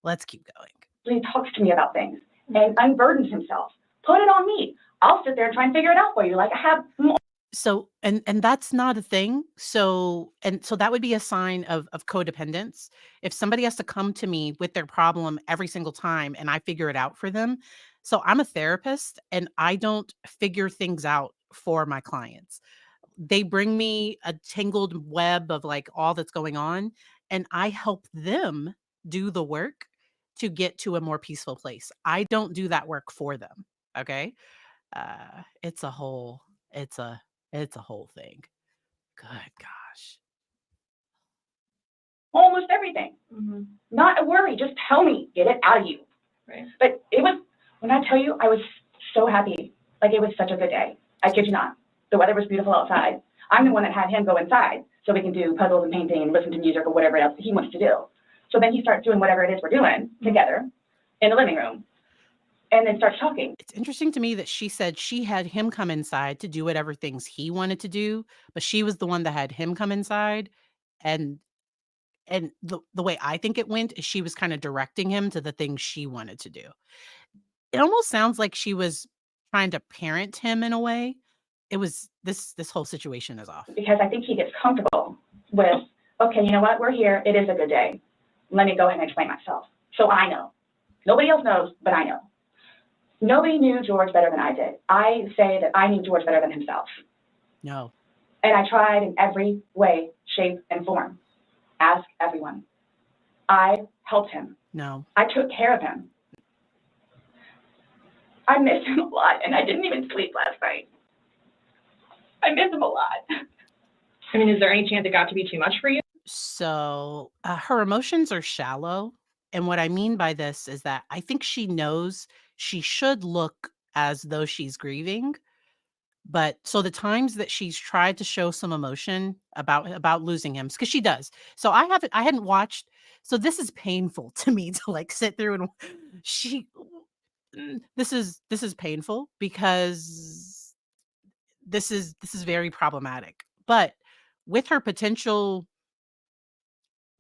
Let's keep going. He talks to me about things and unburdens himself. Put it on me. I'll sit there and try and figure it out for you. Like, I have more. So and that's not a thing. So that would be a sign of codependence. If somebody has to come to me with their problem every single time and I figure it out for them. So I'm a therapist and I don't figure things out for my clients. They bring me a tangled web of like all that's going on, and I help them do the work to get to a more peaceful place. I don't do that work for them. Okay? It's a whole it's a it's a whole thing. Good gosh. Almost everything. Not a worry. Just tell me. Get it out of you. Right. But it was, when I tell you, I was so happy. Like, it was such a good day. I kid you not. The weather was beautiful outside. I'm the one that had him go inside so we can do puzzles and painting and listen to music or whatever else he wants to do. So then he starts doing whatever it is we're doing together in the living room, and then starts talking. It's interesting to me that she said she had him come inside to do whatever things he wanted to do, but she was the one that had him come inside. And the way I think it went is she was kind of directing him to the things she wanted to do. It almost sounds like she was trying to parent him in a way. It was this whole situation is off. Because I think he gets comfortable with, okay, you know what? We're here. It is a good day. Let me go ahead and explain myself. So I know. Nobody else knows, but I know. Nobody knew George better than I did. I say that I knew George better than himself. No. And I tried in every way, shape, and form. Ask everyone. I helped him. No. I took care of him. I miss him a lot, and I didn't even sleep last night. I miss him a lot. I mean, is there any chance it got to be too much for you? So her emotions are shallow. And what I mean by this is that I think she knows she should look as though she's grieving. But so the times that she's tried to show some emotion about losing him, because she does. So I hadn't watched So this is painful to me to like sit through and she this is painful because this is very problematic. But with her potential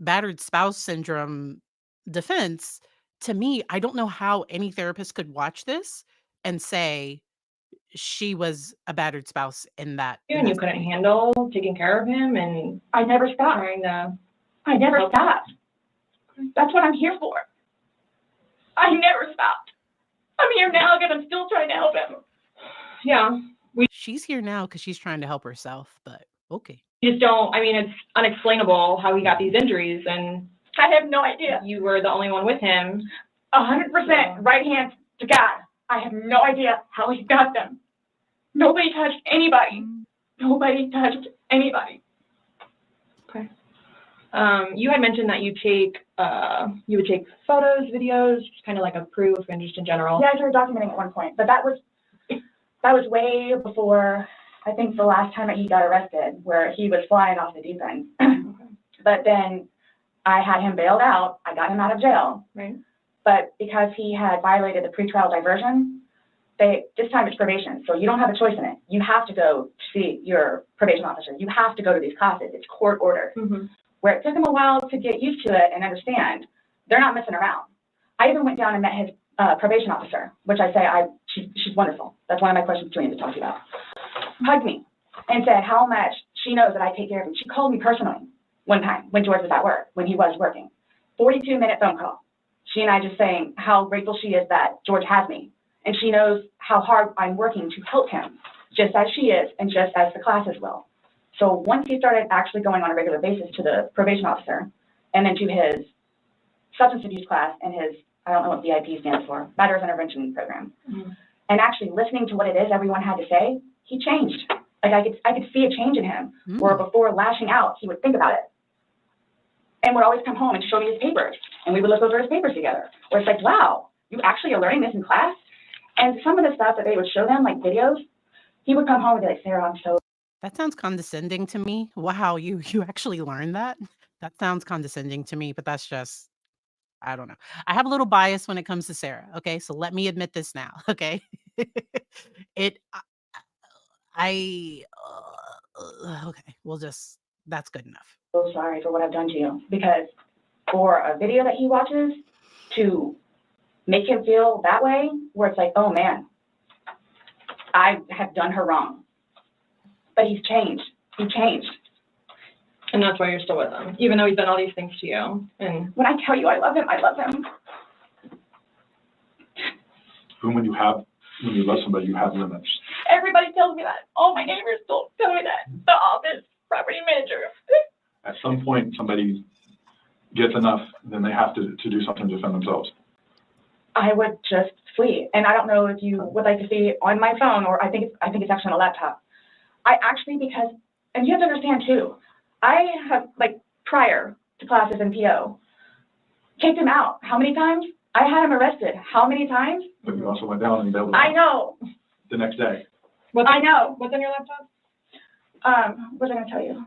battered spouse syndrome defense, to me, I don't know how any therapist could watch this and say she was a battered spouse in that. And you couldn't handle taking care of him, and I never stopped. trying to. I never stopped. That's what I'm here for. I never stopped. I'm here now because I'm still trying to help him. Yeah, She's here now because she's trying to help herself, but okay. you just don't. I mean, it's unexplainable how he got these injuries, and I have no idea. you were the only one with him. 100% right hand to God. I have no idea how he got them. Nobody touched anybody. Nobody touched anybody. Okay. You had mentioned that you would take photos, videos, just kind of like a proof and just in general. Yeah, I started documenting at one point, but that was way before, I think, the last time that he got arrested, where he was flying off the deep end. But then I had him bailed out. I got him out of jail. Right. But because he had violated the pretrial diversion, this time it's probation, so you don't have a choice in it. You have to go see your probation officer. You have to go to these classes. It's court ordered. Mm-hmm. Where it took him a while to get used to it and understand, they're not messing around. I even went down and met his probation officer, which I say, she's wonderful. That's one of my questions to talk to you about. Hugged me and said how much she knows that I take care of him. She called me personally one time when George was at work, when he was working. 42-minute phone call. She and I just saying how grateful she is that George has me. And she knows how hard I'm working to help him, just as she is and just as the classes will. So once he started actually going on a regular basis to the probation officer and then to his substance abuse class and his, I don't know what VIP stands for, Battered Intervention program, and actually listening to what it is everyone had to say, he changed. Like I could see a change in him, where before lashing out, he would think about it. And would always come home and show me his papers, and we would look over his papers together. Where it's like, wow, you actually are learning this in class? And some of the stuff that they would show them, like videos, he would come home and be like, Sarah, I'm so... That sounds condescending to me. Wow, you actually learned that? That sounds condescending to me, but that's just, I don't know. I have a little bias when it comes to Sarah, okay? So let me admit this now, okay? Okay, that's good enough. So sorry for what I've done to you, because for a video that he watches to make him feel that way, where it's like, oh man, I have done her wrong. But he's changed. He changed. And that's why you're still with him, even though he's done all these things to you. And when I tell you I love him, I love him. Boone, when you love somebody, you have limits. Everybody tells me that. All my neighbors don't tell me that. The office, property manager. At some point, somebody gets enough, then they have to do something to defend themselves. I would just flee. And I don't know if you would like to see on my phone, or I think it's actually on a laptop. I actually, because, and you have to understand too, I have, like, prior to classes in PO, kicked him out. How many times? I had him arrested. How many times? But you also went down and bailed him I out know. the next day. I know. What's on your laptop? What was I going to tell you?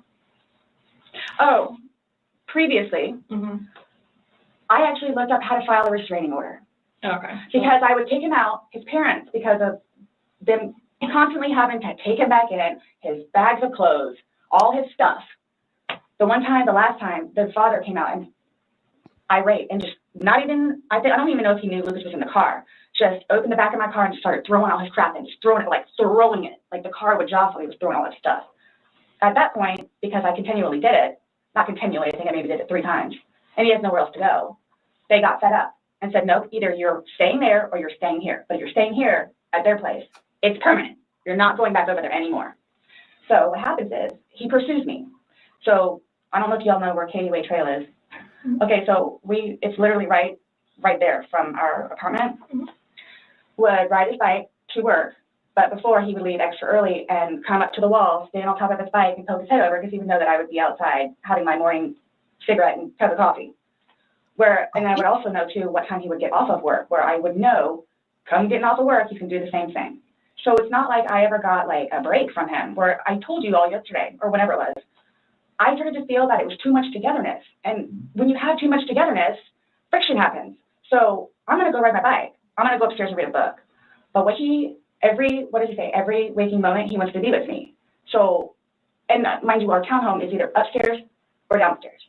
Oh, previously, I actually looked up how to file a restraining order. Okay. Because I would take him out, his parents, because of them constantly having to take him back in, his bags of clothes, all his stuff. The last time, the father came out and irate and just not even, I don't even know if he knew Lucas was in the car, just opened the back of my car and just started throwing all his crap and just throwing it, like the car would jostle, he was throwing all his stuff. At that point, because I continually did it, not continually, I think I maybe did it 3 times, and he has nowhere else to go, they got fed up and said, nope, either you're staying there or you're staying here. But if you're staying here at their place, it's permanent. You're not going back over there anymore. So what happens is he pursues me. So I don't know if y'all know where Katie Way Trail is. Okay, so it's literally right there from our apartment. Would ride his bike to work, but before he would leave extra early and come up to the wall, stand on top of his bike and poke his head over, because he would know that I would be outside having my morning cigarette and cup of coffee. And I would also know too what time he would get off of work, where I would know, come getting off of work, you can do the same thing. So it's not like I ever got like a break from him, where I told you all yesterday or whenever it was, I started to feel that it was too much togetherness. And when you have too much togetherness, friction happens. So I'm going to go ride my bike. I'm going to go upstairs and read a book. But what does he say? Every waking moment, he wants to be with me. So, and mind you, our townhome is either upstairs or downstairs.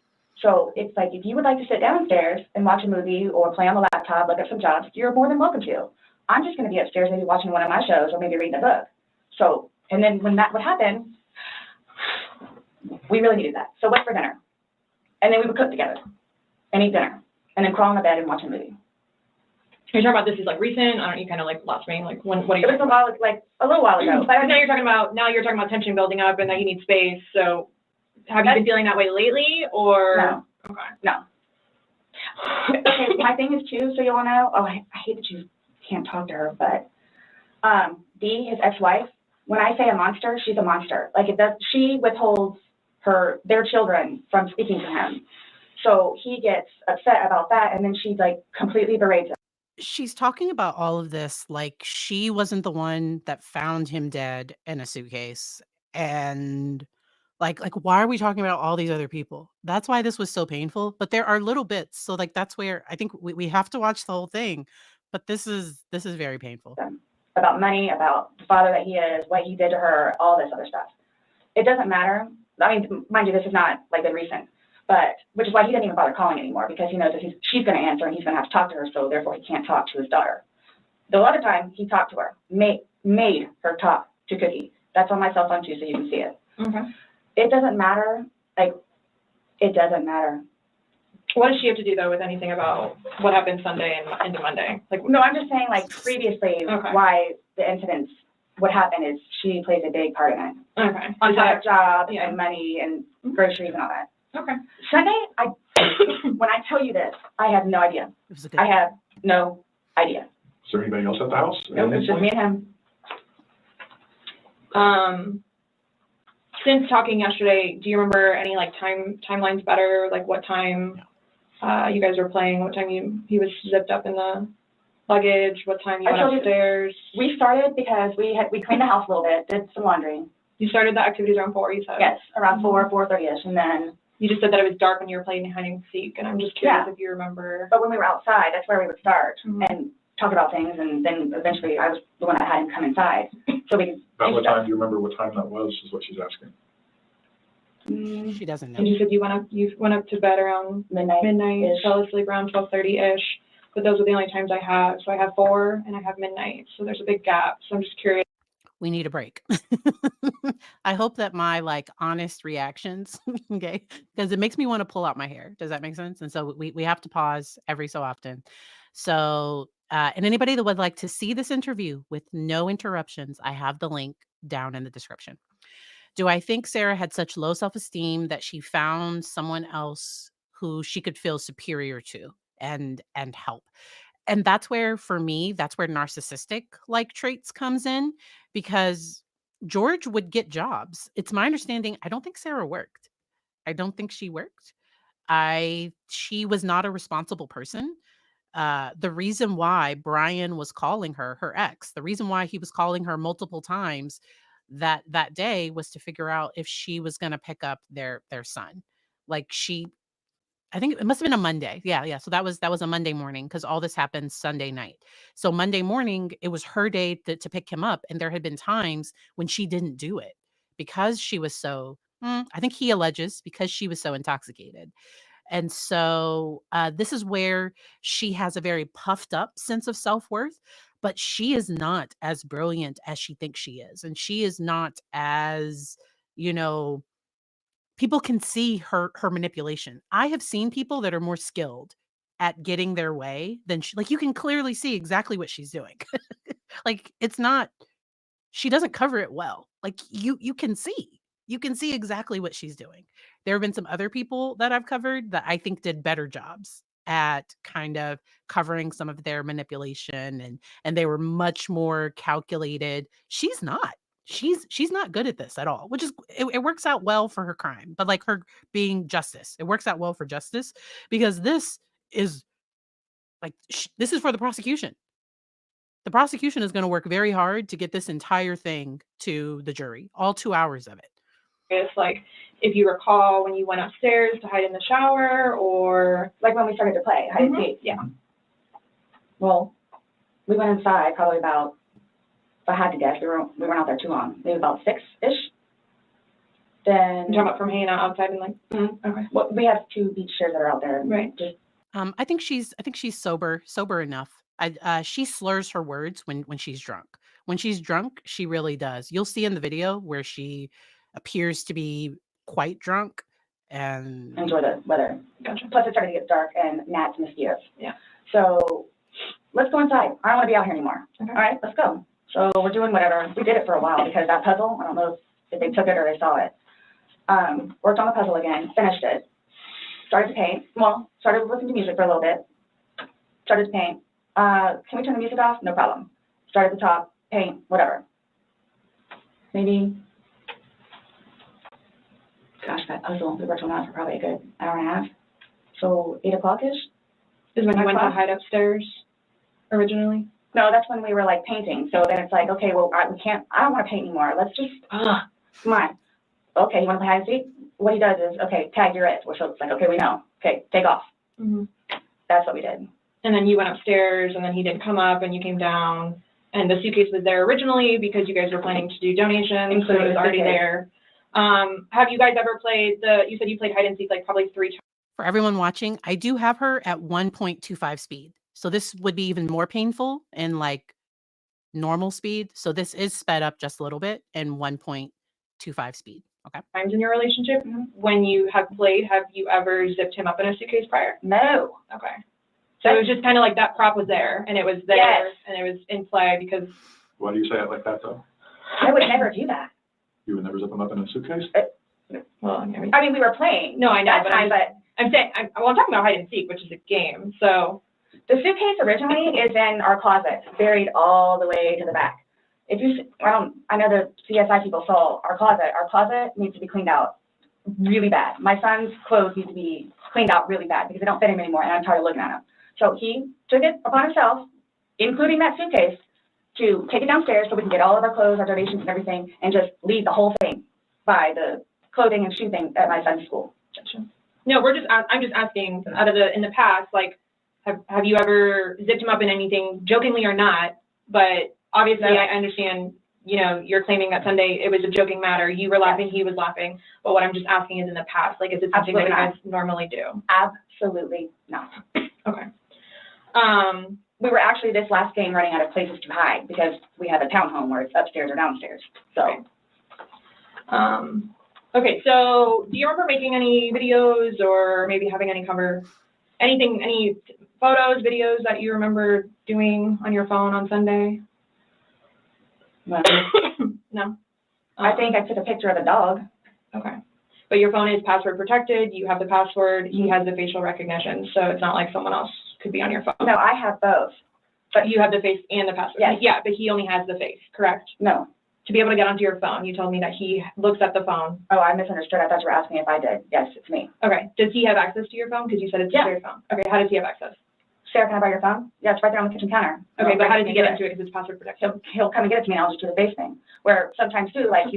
So it's like, if you would like to sit downstairs and watch a movie or play on the laptop, look at some jobs, you're more than welcome to. I'm just going to be upstairs maybe watching one of my shows or maybe reading a book. So, and then when that would happen, we really needed that. So what's for dinner? And then we would cook together and eat dinner and then crawl in the bed and watch a movie. You're talking about this is like recent? I don't, you kind of like lost me. Like when, what are you? It was a little while ago. But now you're talking about tension building up and that you need space. So have you been feeling that way lately or? No. Okay. No. Okay, my thing is too, so you all know, I hate that you can't talk to her, but Dee, his ex-wife, when I say a monster, she's a monster. Like she withholds their children from speaking to him. So he gets upset about that and then she like completely berates him. She's talking about all of this like she wasn't the one that found him dead in a suitcase. And like why are we talking about all these other people? That's why this was so painful. But there are little bits. So like that's where I think we have to watch the whole thing. But this is very painful. About money, about the father that he is, what he did to her, all this other stuff. It doesn't matter. I mean, mind you, this is not like been recent, but which is why he doesn't even bother calling anymore because he knows that she's going to answer and he's going to have to talk to her, so therefore he can't talk to his daughter. The other time he talked to her, made her talk to Cookie. That's on my cell phone too, so you can see it. Okay. It doesn't matter. Like, it doesn't matter. What does she have to do though with anything about what happened Sunday and into Monday? Like, no, I'm just saying like previously why the incidents would happen is she plays a big part in it. Okay. On top of job and money and groceries and all that. Okay. Sunday, when I tell you this, I have no idea. I have no idea. Is there anybody else at the house? No, it's just me and him. Since talking yesterday, do you remember any like timelines better? Like what time you guys were playing? What time he was zipped up in the luggage? What time you went upstairs? We started because we cleaned the house a little bit, did some laundry. You started the activities around 4, you said? Yes, around 4:30ish, and then you just said that it was dark when you were playing hide and seek, and I'm just curious if you remember. But when we were outside, that's where we would start and talk about things, and then eventually I was the one that had him come inside. So we. About what time? Do you remember what time that was? Is what she's asking. She doesn't know. And you said you went up to bed around midnight, fell asleep around 12:30ish. But those are the only times I have. So I have 4 and I have midnight. So there's a big gap. So I'm just curious. We need a break. I hope that my like honest reactions, okay, because it makes me want to pull out my hair. Does that make sense? And so we have to pause every so often. So and anybody that would like to see this interview with no interruptions, I have the link down in the description. Do I think Sarah had such low self-esteem that she found someone else who she could feel superior to and help? And that's where, for me, that's where narcissistic like traits comes in, because George would get jobs. It's my understanding. I don't think Sarah worked. I don't think she worked. She was not a responsible person. The reason why Brian was calling her ex, the reason why he was calling her multiple times that day was to figure out if she was going to pick up their son. Like I think it must have been a Monday. Yeah. So that was a Monday morning because all this happened Sunday night. So Monday morning, it was her day to pick him up. And there had been times when she didn't do it because she was so, I think he alleges, because she was so intoxicated. And so this is where she has a very puffed up sense of self-worth, but she is not as brilliant as she thinks she is. And she is not as, people can see her manipulation. I have seen people that are more skilled at getting their way than she, like you can clearly see exactly what she's doing. Like it's not, she doesn't cover it well. Like you can see exactly what she's doing. There have been some other people that I've covered that I think did better jobs at kind of covering some of their manipulation and they were much more calculated. She's not. She's not good at this at all, which is it works out well for her crime, but like her being justice, it works out well for justice because this is like this is for the prosecution. The prosecution is going to work very hard to get this entire thing to the jury, all 2 hours of it. like, if you recall when you went upstairs to hide in the shower, or Like when we started to play hide and seek. yeah. Well, we went inside probably about, if I had to guess, we weren't out there too long, maybe about 6-ish. Then. You're talking about from hanging out outside and like, okay. Well, we have 2 beach chairs that are out there. Right. Just, I think she's sober enough. She slurs her words when she's drunk. When she's drunk, she really does. You'll see in the video where she appears to be quite drunk and enjoy the weather. Gotcha. Plus, it's starting to get dark and gnats and mosquitoes. Yeah. So let's go inside. I don't want to be out here anymore. Okay. All right, let's go. So we're doing whatever. We did it for a while because that puzzle, I don't know if they took it or they saw it. Worked on the puzzle again, finished it. Started to paint. Well, started listening to music for a little bit. Started to paint. Can we turn the music off? No problem. Start at the top, paint, whatever. Maybe, gosh, that puzzle, we worked on that for probably a good hour and a half. So 8 o'clock-ish? Is when you went to hide upstairs originally? No, that's when we were like painting. So then it's like, okay, well, I don't want to paint anymore. Let's just, come on. Okay, you want to play hide and seek? What he does is, okay, tag, you're it. So it's like, okay, we know. Okay, take off. Mm-hmm. That's what we did. And then you went upstairs, and then he didn't come up, and you came down, and the suitcase was there originally because you guys were planning to do donations, so it was already there. Have you guys ever played you said you played hide and seek like probably 3 times? For everyone watching, I do have her at 1.25 speed. So this would be even more painful in like normal speed. So this is sped up just a little bit in 1.25 speed. Okay. Times in your relationship, when you have played, have you ever zipped him up in a suitcase prior? No. Okay. So it was just kind of like that prop was there, and it was there, yes. And it was in play because. Why do you say it like that, though? I would never do that. You would never zip them up in a suitcase? Well, I mean, we were playing. No, I know, that time, but I'm saying, I'm talking about hide and seek, which is a game. So the suitcase originally is in our closet, buried all the way to the back. If you, I know the CSI people saw our closet. Our closet needs to be cleaned out really bad. My son's clothes need to be cleaned out really bad because they don't fit him anymore, and I'm tired of looking at them. So he took it upon himself, including that suitcase, to take it downstairs so we can get all of our clothes, our donations, and everything, and just leave the whole thing by the clothing and shoe thing at my son's school. Gotcha. No, I'm just asking, in the past, like, have you ever zipped him up in anything, jokingly or not? But obviously, I understand, you know, you're claiming that Sunday it was a joking matter. You were laughing, he was laughing. But what I'm just asking is in the past, like, is it something that you guys normally do? Absolutely not. Okay. We were actually this last game running out of places to hide because we have a townhome where it's upstairs or downstairs. So. Okay. Okay, so do you remember making any videos or maybe having any any photos, videos that you remember doing on your phone on Sunday? No. No? I think I took a picture of a dog. Okay. But your phone is password protected, you have the password, he has the facial recognition, so it's not like someone else could be on your phone. No, I have both. But you have the face and the password? Yes. Yeah, but he only has the face, correct? No. To be able to get onto your phone, you told me that he looks at the phone. Oh, I misunderstood. I thought you were asking if I did. Yes, it's me. Okay. Does he have access to your phone? Because you said it's your phone. Okay, how does he have access? Sarah, can I borrow your phone? Yeah, it's right there on the kitchen counter. Okay, but how does he get into it because it's password protected? He'll come and get it to me and I'll just do the face thing. Where sometimes too, like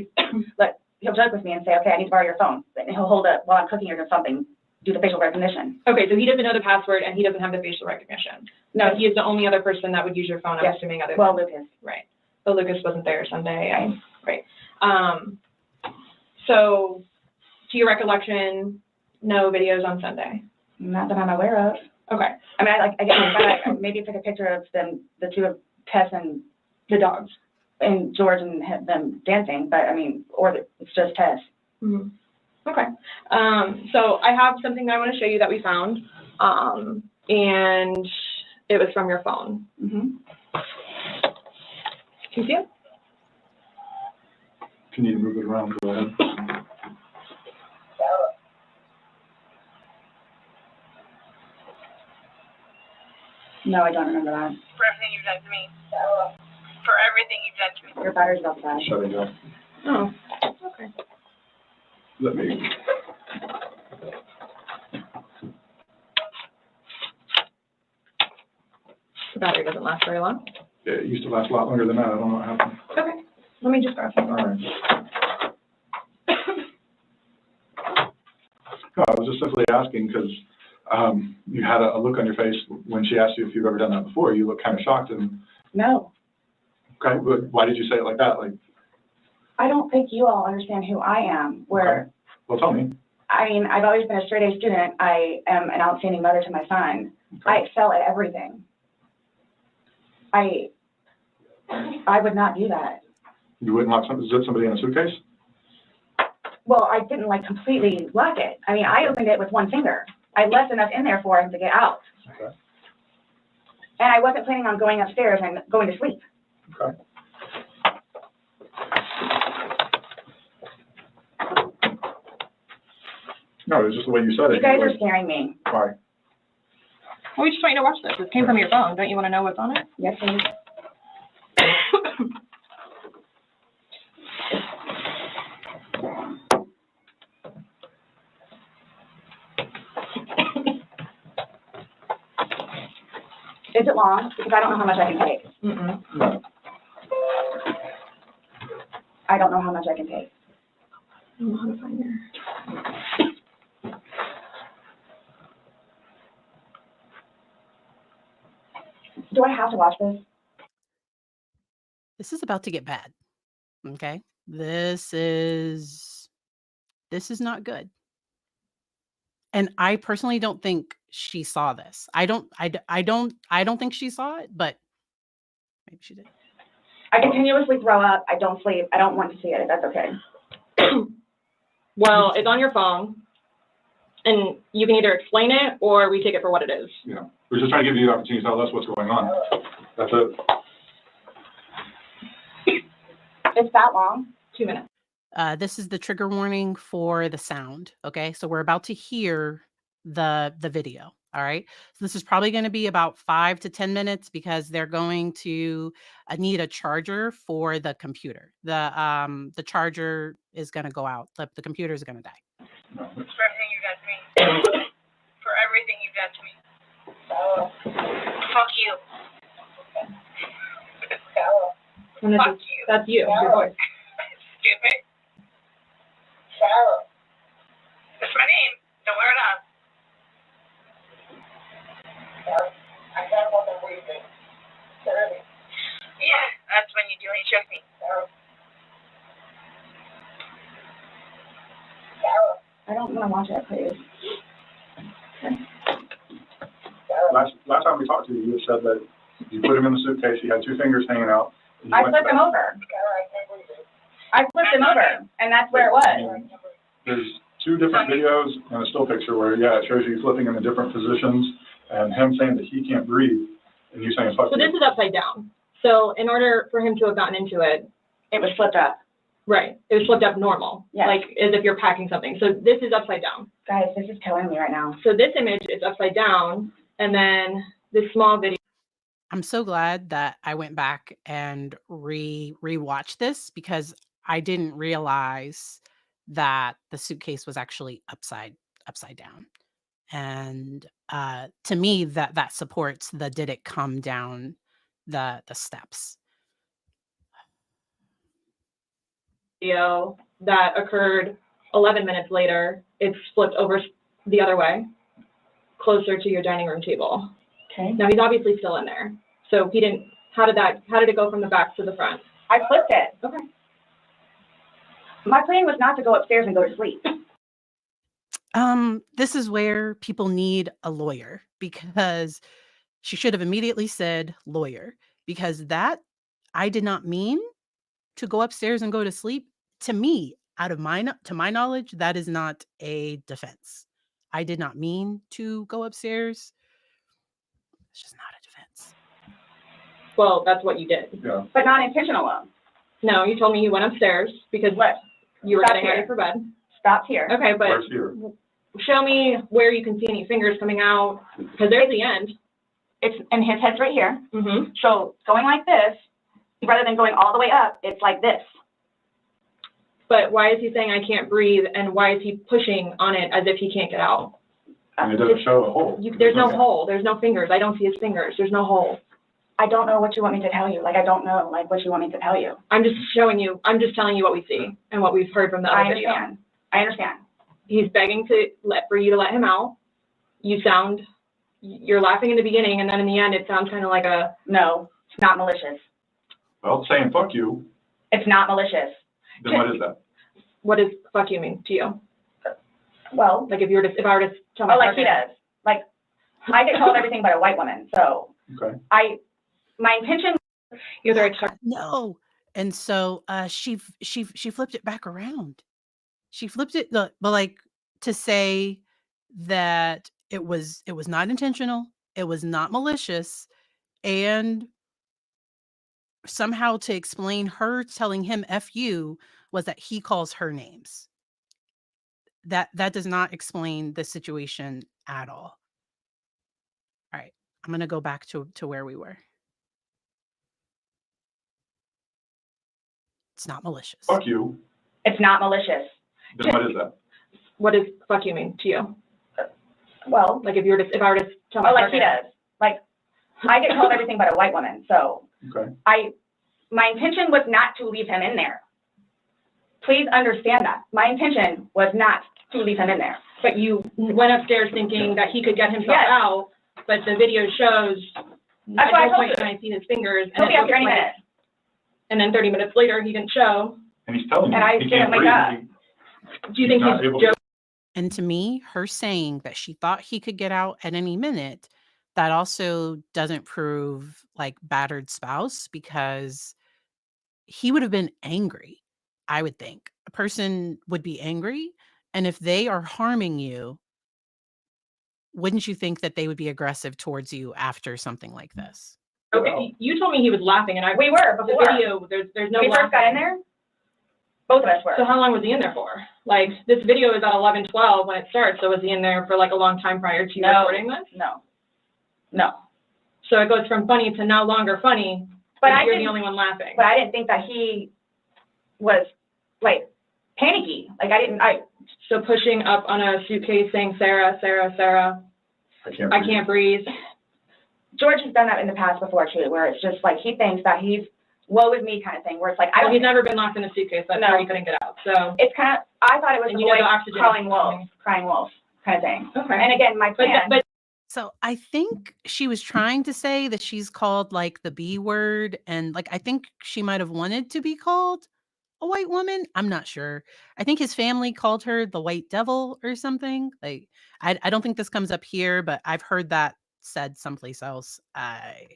he'll joke with me and say, okay, I need to borrow your phone. And he'll hold it while I'm cooking or do something, do the facial recognition. Okay, so he doesn't know the password and he doesn't have the facial recognition. No. But he is the only other person that would use your phone, I'm assuming other Well, than. Lucas. Right. But Lucas wasn't there Sunday. Right. So to your recollection, no videos on Sunday? Not that I'm aware of. Okay. I mean, I maybe took a picture of them, the two of Tess and the dogs and George and them dancing, but I mean, it's just Tess. Mm-hmm. Okay. So I have something that I want to show you that we found, and it was from your phone. Mm-hmm. Can you see it? If you need to move it around, go ahead. No, I don't remember that. For everything you've done to me. For everything you've done to me. Your battery's outside. Shut it down. Oh, okay. Let me. The battery doesn't last very long. It used to last a lot longer than that. I don't know what happened. Okay. Let me just grab some more. No, I was just simply asking because you had a look on your face when she asked you if you've ever done that before. You looked kind of shocked and. No. Okay, but why did you say it like that? Like. I don't think you all understand who I am, where. Okay. Well, tell me. I mean, I've always been a straight A student. I am an outstanding mother to my son. Okay. I excel at everything. I would not do that. You wouldn't lock somebody in a suitcase? Well, I didn't like completely lock it. I mean, I opened it with one finger. I left enough in there for him to get out. Okay. And I wasn't planning on going upstairs and going to sleep. Okay. No, it's just the way you said it. You guys are scaring me. Why? Well, we just want you to watch this. It came from your phone. Don't you want to know what's on it? Yes, please. Is it long? Because I don't know how much I can take. No. I don't know how much I can take. I don't know how to find her. Do I have to watch this? This is about to get bad. Okay? This is not good. And I personally don't think she saw this. I don't think she saw it, but maybe she did. I continuously throw up. I don't sleep. I don't want to see it, if that's okay. Well, it's on your phone, and you can either explain it or we take it for what it is. Yeah. We're just trying to give you the opportunity to tell us what's going on. That's it. It's that long? 2 minutes. This is the trigger warning for the sound. Okay, so we're about to hear the video. All right, so this is probably going to be about 5 to 10 minutes because they're going to need a charger for the computer. The charger is going to go out. The computer is going to die. For everything you've done to me. For everything you've done to me. Fuck you. And this Fuck is, you. that's you, your voice. Stupid. That's my name. Don't wear it up. Yeah, that's when you do and choke me. I don't want to watch it, please. Last time we talked to you, you said that you put him in the suitcase, he had two fingers hanging out. and you I went flipped him back. over. I flipped him over, and that's where it was. There's two different videos and a still picture where, yeah, it shows you flipping in the different positions and him saying that he can't breathe and you saying fuck So this you. is upside down. So in order for him to have gotten into it, It was flipped up. right, it was flipped up normal, Yes. like as if you're packing something. So this is upside down. Guys, this is killing me right now. So this image is upside down, and then this small video. I'm so glad that I went back and rewatched this because I didn't realize that the suitcase was actually upside down. And to me, that supports the did it come down the steps. Video that occurred 11 minutes later, it's flipped over the other way, closer to your dining room table. Okay. Now he's obviously still in there. So he didn't, how did it go from the back to the front? I flipped it. Okay. My plan was not to go upstairs and go to sleep. This is where people need a lawyer because she should have immediately said lawyer because that I did not mean to go upstairs and go to sleep. To me, to my knowledge, that is not a defense. I did not mean to go upstairs. It's just not a defense. Well, that's what you did. Yeah. But not intentional. No, you told me you went upstairs because What? you were Stop getting ready here. for bed. Stopped here. Okay, but Where's here? show me where you can see any fingers coming out, because there's the end. And his head's right here. Mm-hmm. So going like this, rather than going all the way up, it's like this. But why is he saying I can't breathe, and why is he pushing on it as if he can't get out? And it doesn't show a hole. There's no hole. There's no fingers. I don't see his fingers. There's no hole. I don't know what you want me to tell you. Like, I don't know, like, what you want me to tell you. I'm just telling you what we see and what we've heard from the other video. I understand. He's begging for you to let him out. You're laughing in the beginning, and then in the end, it sounds kind of like a... No, it's not malicious. Well, saying fuck you. It's not malicious. Then what is that? What does fuck you mean to you? Well, Like if I were to tell my like he partner- does. Like, I get called everything but a white woman, so. Okay. My intention. You're the right start. No. And so she flipped it back around. She flipped it, but like to say that it was not intentional, it was not malicious, and somehow to explain her telling him F you was that he calls her names. That does not explain the situation at all. All right, I'm gonna go back to where we were. It's not malicious. Fuck you. It's not malicious. Then what is that? What does fuck you mean to you? Well, Like if I were to tell my like he partner- does. Like, I get called everything but a white woman, so. Okay. My intention was not to leave him in there. Please understand that. My intention was not to leave him in there. But you went upstairs thinking that he could get himself Yes. out, but the video shows That's at what I no told point you. can I see his fingers. He'll it be out looks here any like- minute. And then 30 minutes later, he didn't show. And he's telling you. And I he didn't can't wake breathe. up. Do you think not he's able to- joking? And to me, her saying that she thought he could get out at any minute, that also doesn't prove like battered spouse, because he would have been angry. I would think a person would be angry. And if they are harming you, wouldn't you think that they would be aggressive towards you after something like this? Okay, you told me he was laughing, and We were the before. video, there's no When we first got in laughing. there, both of us were. So how long was he in there for? Like, this video is at 11:12 when it starts, so was he in there for like a long time prior to you No. recording this? No. So it goes from funny to no longer funny, But but I you're the didn't, only one laughing. but I didn't think that he was, like, panicky. Like, So pushing up on a suitcase saying, Sarah, Sarah, Sarah, I can't I breathe. can't breathe. George has done that in the past before, too, where it's just like, he thinks that he's woe is me kind of thing, where it's like, I Well, don't, he's never been locked in a suitcase, that's No. why he couldn't get out, so. it's kind of, I thought it was And the you know voice the oxygen crying is wolf, coming. crying wolf kind of thing. Okay. And again, my plan. But So I think she was trying to say that she's called like the B word, and like I think she might have wanted to be called a white woman. I'm not sure. I think his family called her the white devil or something. Like I don't think this comes up here, but I've heard that said someplace else. I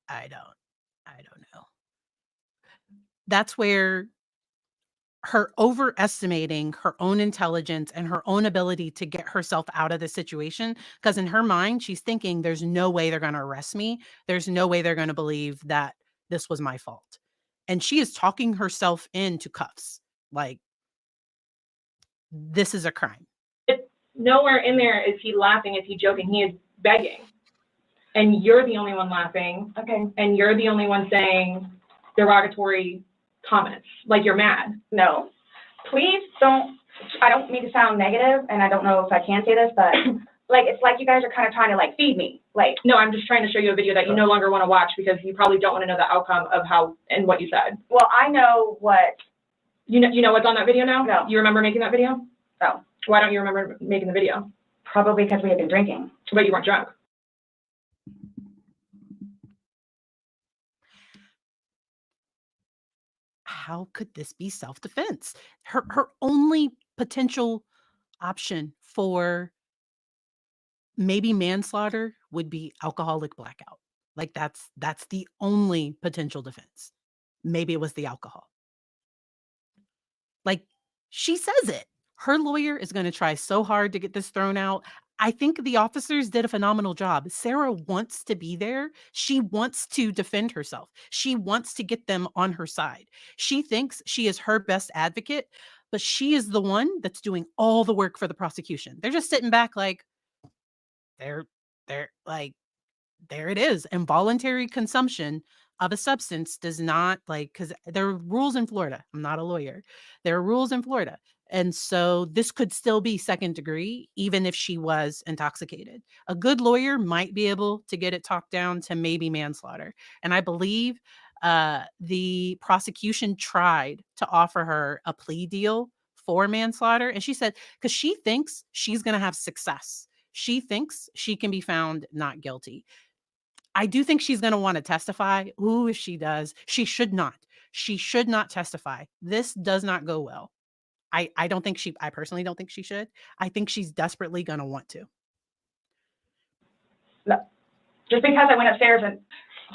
don't know. That's where her overestimating her own intelligence and her own ability to get herself out of the situation, because in her mind she's thinking there's no way they're going to arrest me, there's no way they're going to believe that this was my fault, and she is talking herself into cuffs. Like, this is a crime. nowhere in there is he laughing, is he joking, he is begging. And you're the only one laughing, Okay. and you're the only one saying derogatory comments, like you're mad. No. Please don't, I don't mean to sound negative, and I don't know if I can say this, but like, it's like you guys are kind of trying to like feed me. Like, No, I'm just trying to show you a video that you no longer want to watch because you probably don't want to know the outcome of how and what you said. well, I know what, You know what's on that video now? No. You remember making that video? No. Why don't you remember making the video? probably because we had been drinking. But you weren't drunk. How could this be self-defense? Her only potential option for maybe manslaughter would be alcoholic blackout. Like that's the only potential defense. Maybe it was the alcohol. Like, she says it. Her lawyer is going to try so hard to get this thrown out. I think the officers did a phenomenal job. Sarah wants to be there. She wants to defend herself. She wants to get them on her side. She thinks she is her best advocate, but she is the one that's doing all the work for the prosecution. They're just sitting back like, they're like, there it is. Involuntary consumption of a substance does not, like, because there are rules in Florida. I'm not a lawyer. There are rules in Florida. And so this could still be second degree, even if she was intoxicated. A good lawyer might be able to get it talked down to maybe manslaughter. And I believe the prosecution tried to offer her a plea deal for manslaughter. And she said, because she thinks she's going to have success. She thinks she can be found not guilty. I do think she's going to want to testify. Ooh, if she does, she should not. She should not testify. This does not go well. I personally don't think she should. I think she's desperately going to want to. Just because I went upstairs and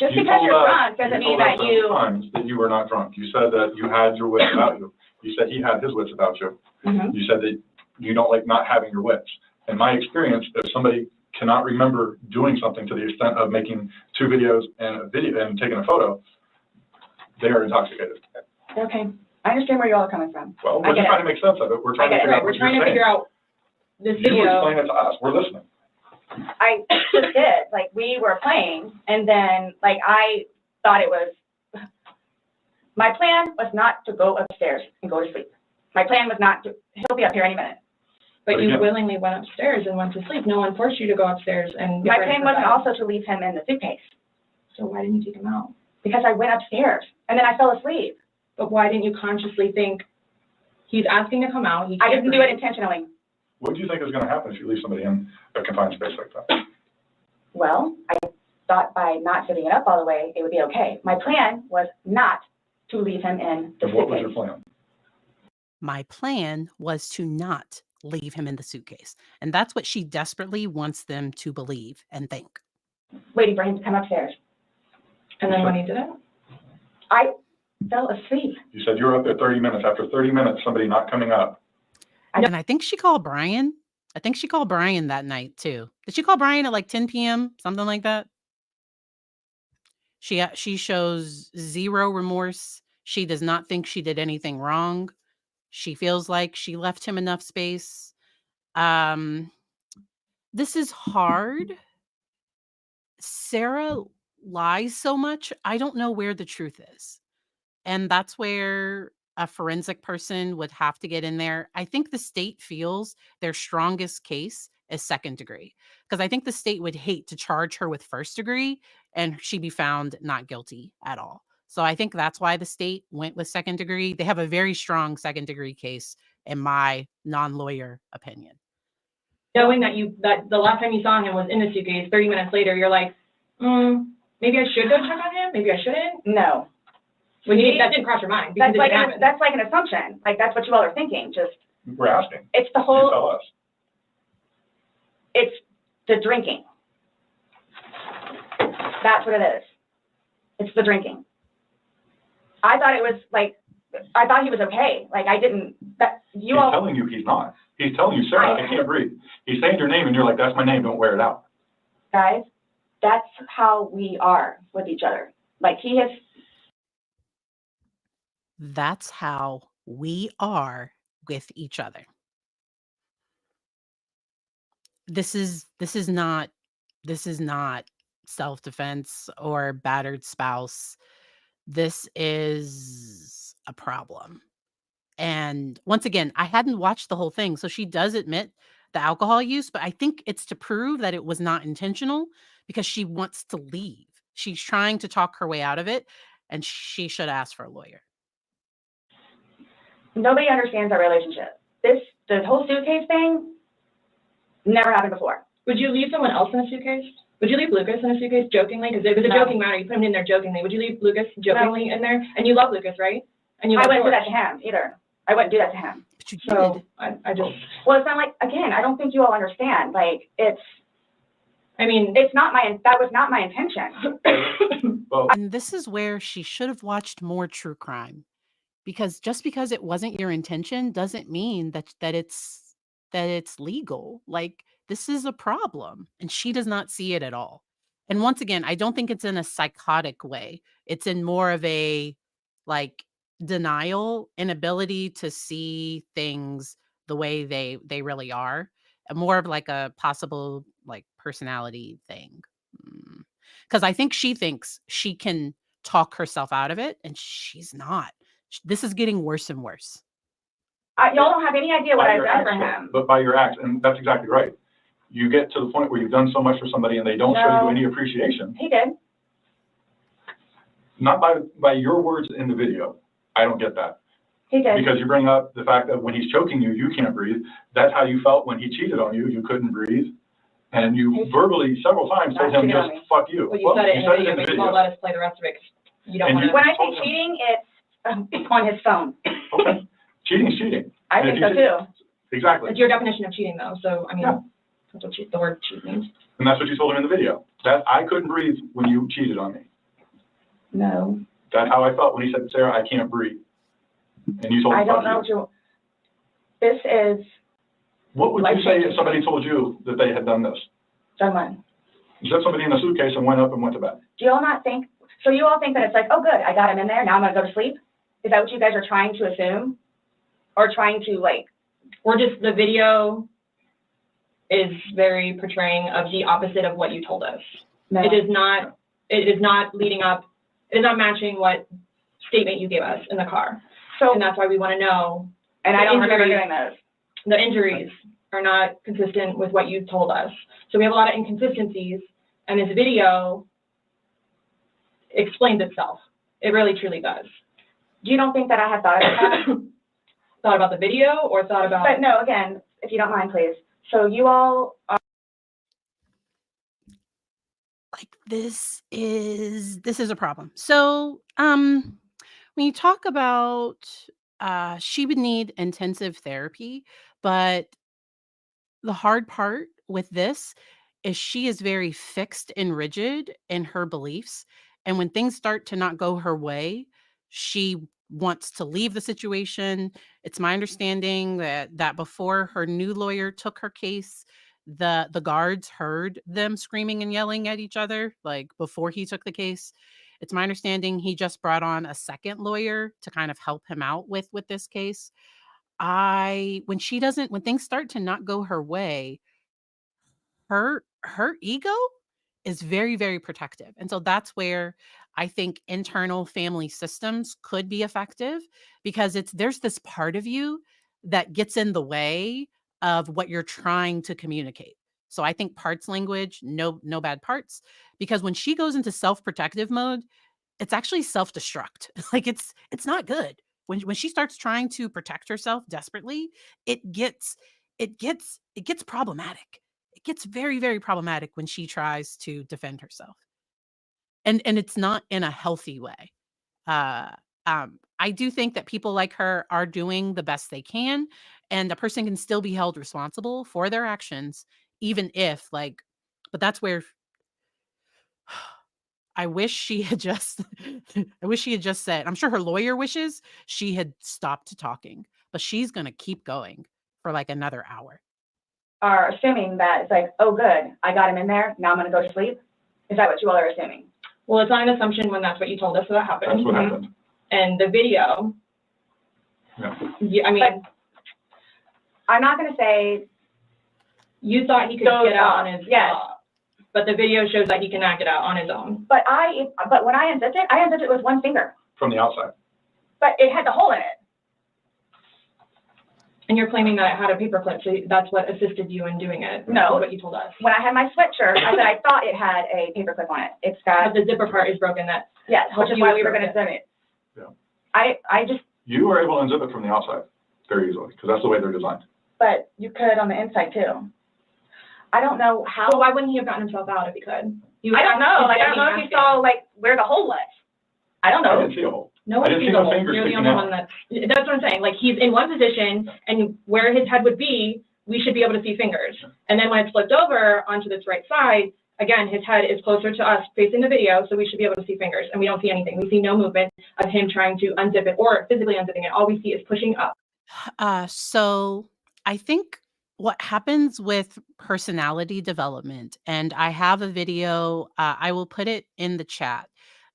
just because you're drunk doesn't mean that you. Times that you were not drunk. You said that you had your wits about you. You said he had his wits about you. Mm-hmm. You said that you don't like not having your wits. In my experience, if somebody cannot remember doing something to the extent of making 2 videos and a video and taking a photo, they are intoxicated. Okay, I understand where you all are coming from. Well, we're just trying to make sense of it. We're trying to figure out what you're saying. We're trying to figure out this You video. explain it to us. We're listening. I just did. Like, we were playing, and then, like, I thought it was, my plan was not to go upstairs and go to sleep. My plan was not to, he'll be up here any minute. But you willingly went upstairs and went to sleep. No one forced you to go upstairs and. My plan wasn't also to leave him in the suitcase. So why didn't you take him out? Because I went upstairs, and then I fell asleep. But why didn't you consciously think, he's asking to come out? I didn't do it intentionally. What do you think is going to happen if you leave somebody in a confined space like that? Well, I thought by not setting it up all the way, it would be okay. My plan was not to leave him in the suitcase. What was your plan? My plan was to not leave him in the suitcase. And that's what she desperately wants them to believe and think. Waiting for him to come upstairs. And then when he did it? I fell asleep. You said you were up there 30 minutes. After 30 minutes, somebody not coming up. And I think she called Brian. I think she called Brian that night too. Did she call Brian at like 10 p.m., something like that? She shows zero remorse. She does not think she did anything wrong. She feels like she left him enough space. This is hard. Sarah lies so much. I don't know where the truth is. And that's where a forensic person would have to get in there. I think the state feels their strongest case is second degree, because I think the state would hate to charge her with first degree and she be found not guilty at all. So I think that's why the state went with second degree. They have a very strong second degree case, in my non-lawyer opinion. Knowing that the last time you saw him was in the suitcase, 30 minutes later, you're like, maybe I should go check on him? Maybe I shouldn't? No. That didn't cross your mind. That's like an assumption. Like, that's what you all are thinking. Just, we're asking. It's the You whole, tell us. it's the drinking. That's what it is. It's the drinking. I thought it was like, I thought he was okay. Like, I didn't, He's telling you he's not. He's telling you, Sarah, I can't breathe. He's saying your name and you're like, that's my name, don't wear it out. Guys, that's how we are with each other. Like, he has. That's how we are with each other. This is not self-defense or battered spouse. This is a problem. And once again, I hadn't watched the whole thing. So she does admit the alcohol use, but I think it's to prove that it was not intentional, because she wants to leave. She's trying to talk her way out of it, and she should ask for a lawyer. Nobody understands our relationship. The whole suitcase thing never happened before. Would you leave someone else in a suitcase? Would you leave Lucas in a suitcase jokingly? Because it was a joking matter. You put him in there jokingly. Would you leave Lucas jokingly in there? And you love Lucas, right? And you I wouldn't do that to him either. I wouldn't do that to him. But you did. So I just. Well, it's not like, again, I don't think you all understand. Like, that was not my intention. Well, And this is where she should have watched more true crime, because just because it wasn't your intention doesn't mean that it's legal. Like, this is a problem, and she does not see it at all. And once again, I don't think it's in a psychotic way. It's in more of a like denial, inability to see things the way they really are, and more of like a possible like personality thing. Because I think she thinks she can talk herself out of it, and she's not. This is getting worse and worse. Y'all don't have any idea what I've done for him. But by your acts, and that's exactly right. You get to the point where you've done so much for somebody and they don't show you any appreciation. He did. Not by your words in the video. I don't get that. He did. Because you bring up the fact that when he's choking you, you can't breathe. That's how you felt when he cheated on you. You couldn't breathe. And you verbally several times told him just fuck you. Well, you said it in the video, but you won't let us play the rest of it 'cause you don't And want to. When I say cheating, it's on his phone. Okay. Cheating is cheating. I And think if so you- too. Exactly. It's your definition of cheating, though. So I mean, Yeah. that's what the word cheat means. And that's what you told him in the video. That I couldn't breathe when you cheated on me. No. That's how I felt when he said, Sarah, I can't breathe. And you told him, I don't fuck know you. what you, this is, What would you say if somebody told you that they had done this? done what? You set somebody in a suitcase and went up and went to bed. Do you all not think, so you all think that it's like, oh, good, I got him in there, now I'm gonna go to sleep? Is that what you guys are trying to assume? Or trying to like, Or just the video is very portraying of the opposite of what you told us. no? It is not leading up, it is not matching what statement you gave us in the car. So, And that's why we want to know, and I don't remember injuries- doing those. the injuries are not consistent with what you told us. So we have a lot of inconsistencies, and this video explains itself. It really, truly does. You don't think that I had thought about that? Thought about the video or thought about? But no, again, if you don't mind, please. So you all are, Like this is a problem. So, when you talk about she would need intensive therapy, but the hard part with this is she is very fixed and rigid in her beliefs. And when things start to not go her way, she wants to leave the situation. It's my understanding that before her new lawyer took her case, the guards heard them screaming and yelling at each other, like before he took the case. It's my understanding he just brought on a second lawyer to kind of help him out with this case. When things start to not go her way, her ego is very, very protective. And so that's where I think internal family systems could be effective, because there's this part of you that gets in the way of what you're trying to communicate. So I think parts language, no bad parts, because when she goes into self-protective mode, it's actually self-destruct. Like it's not good. When she starts trying to protect herself desperately, it gets problematic. It gets very, very problematic when she tries to defend herself. And it's not in a healthy way. Uh I do think that people like her are doing the best they can, and a person can still be held responsible for their actions, even if but that's where I wish she had just I wish she had just said, I'm sure her lawyer wishes she had stopped talking, but she's going to keep going for like another hour. are assuming that it's like, oh, good, I got him in there, now I'm gonna go to sleep? Is that what you all are assuming? Well, it's not an assumption when that's what you told us that happened. That's what happened. And the video, Yeah. I mean, But I'm not gonna say, you thought he could Goes get out off, on his yes. but the video shows that he can knock it out on his own. but when I unzipped it with one finger, From the outside. but it had the hole in it. And you're claiming that it had a paperclip, so that's what assisted you in doing it. No. Is what you told us. When I had my sweatshirt, I said I thought it had a paperclip on it. It's But got, the zipper part is broken. That yes, which is why we were gonna zip it. Yeah. I just, You were able to unzip it from the outside very easily, because that's the way they're designed. but you could on the inside too. I don't know how. So why wouldn't he have gotten himself out if he could? I don't know, like, I don't know if you saw, like, where the hole was. I don't I know. didn't see a hole. No I one didn't sees see the no hole. fingers You're the sticking only out. one that's what I'm saying. Like, he's in one position, and where his head would be, we should be able to see fingers. And then when it's flipped over onto this right side, again, his head is closer to us facing the video, so we should be able to see fingers, and we don't see anything. We see no movement of him trying to unzip it or physically unzipping it. All we see is pushing up. So I think what happens with personality development, and I have a video, I will put it in the chat,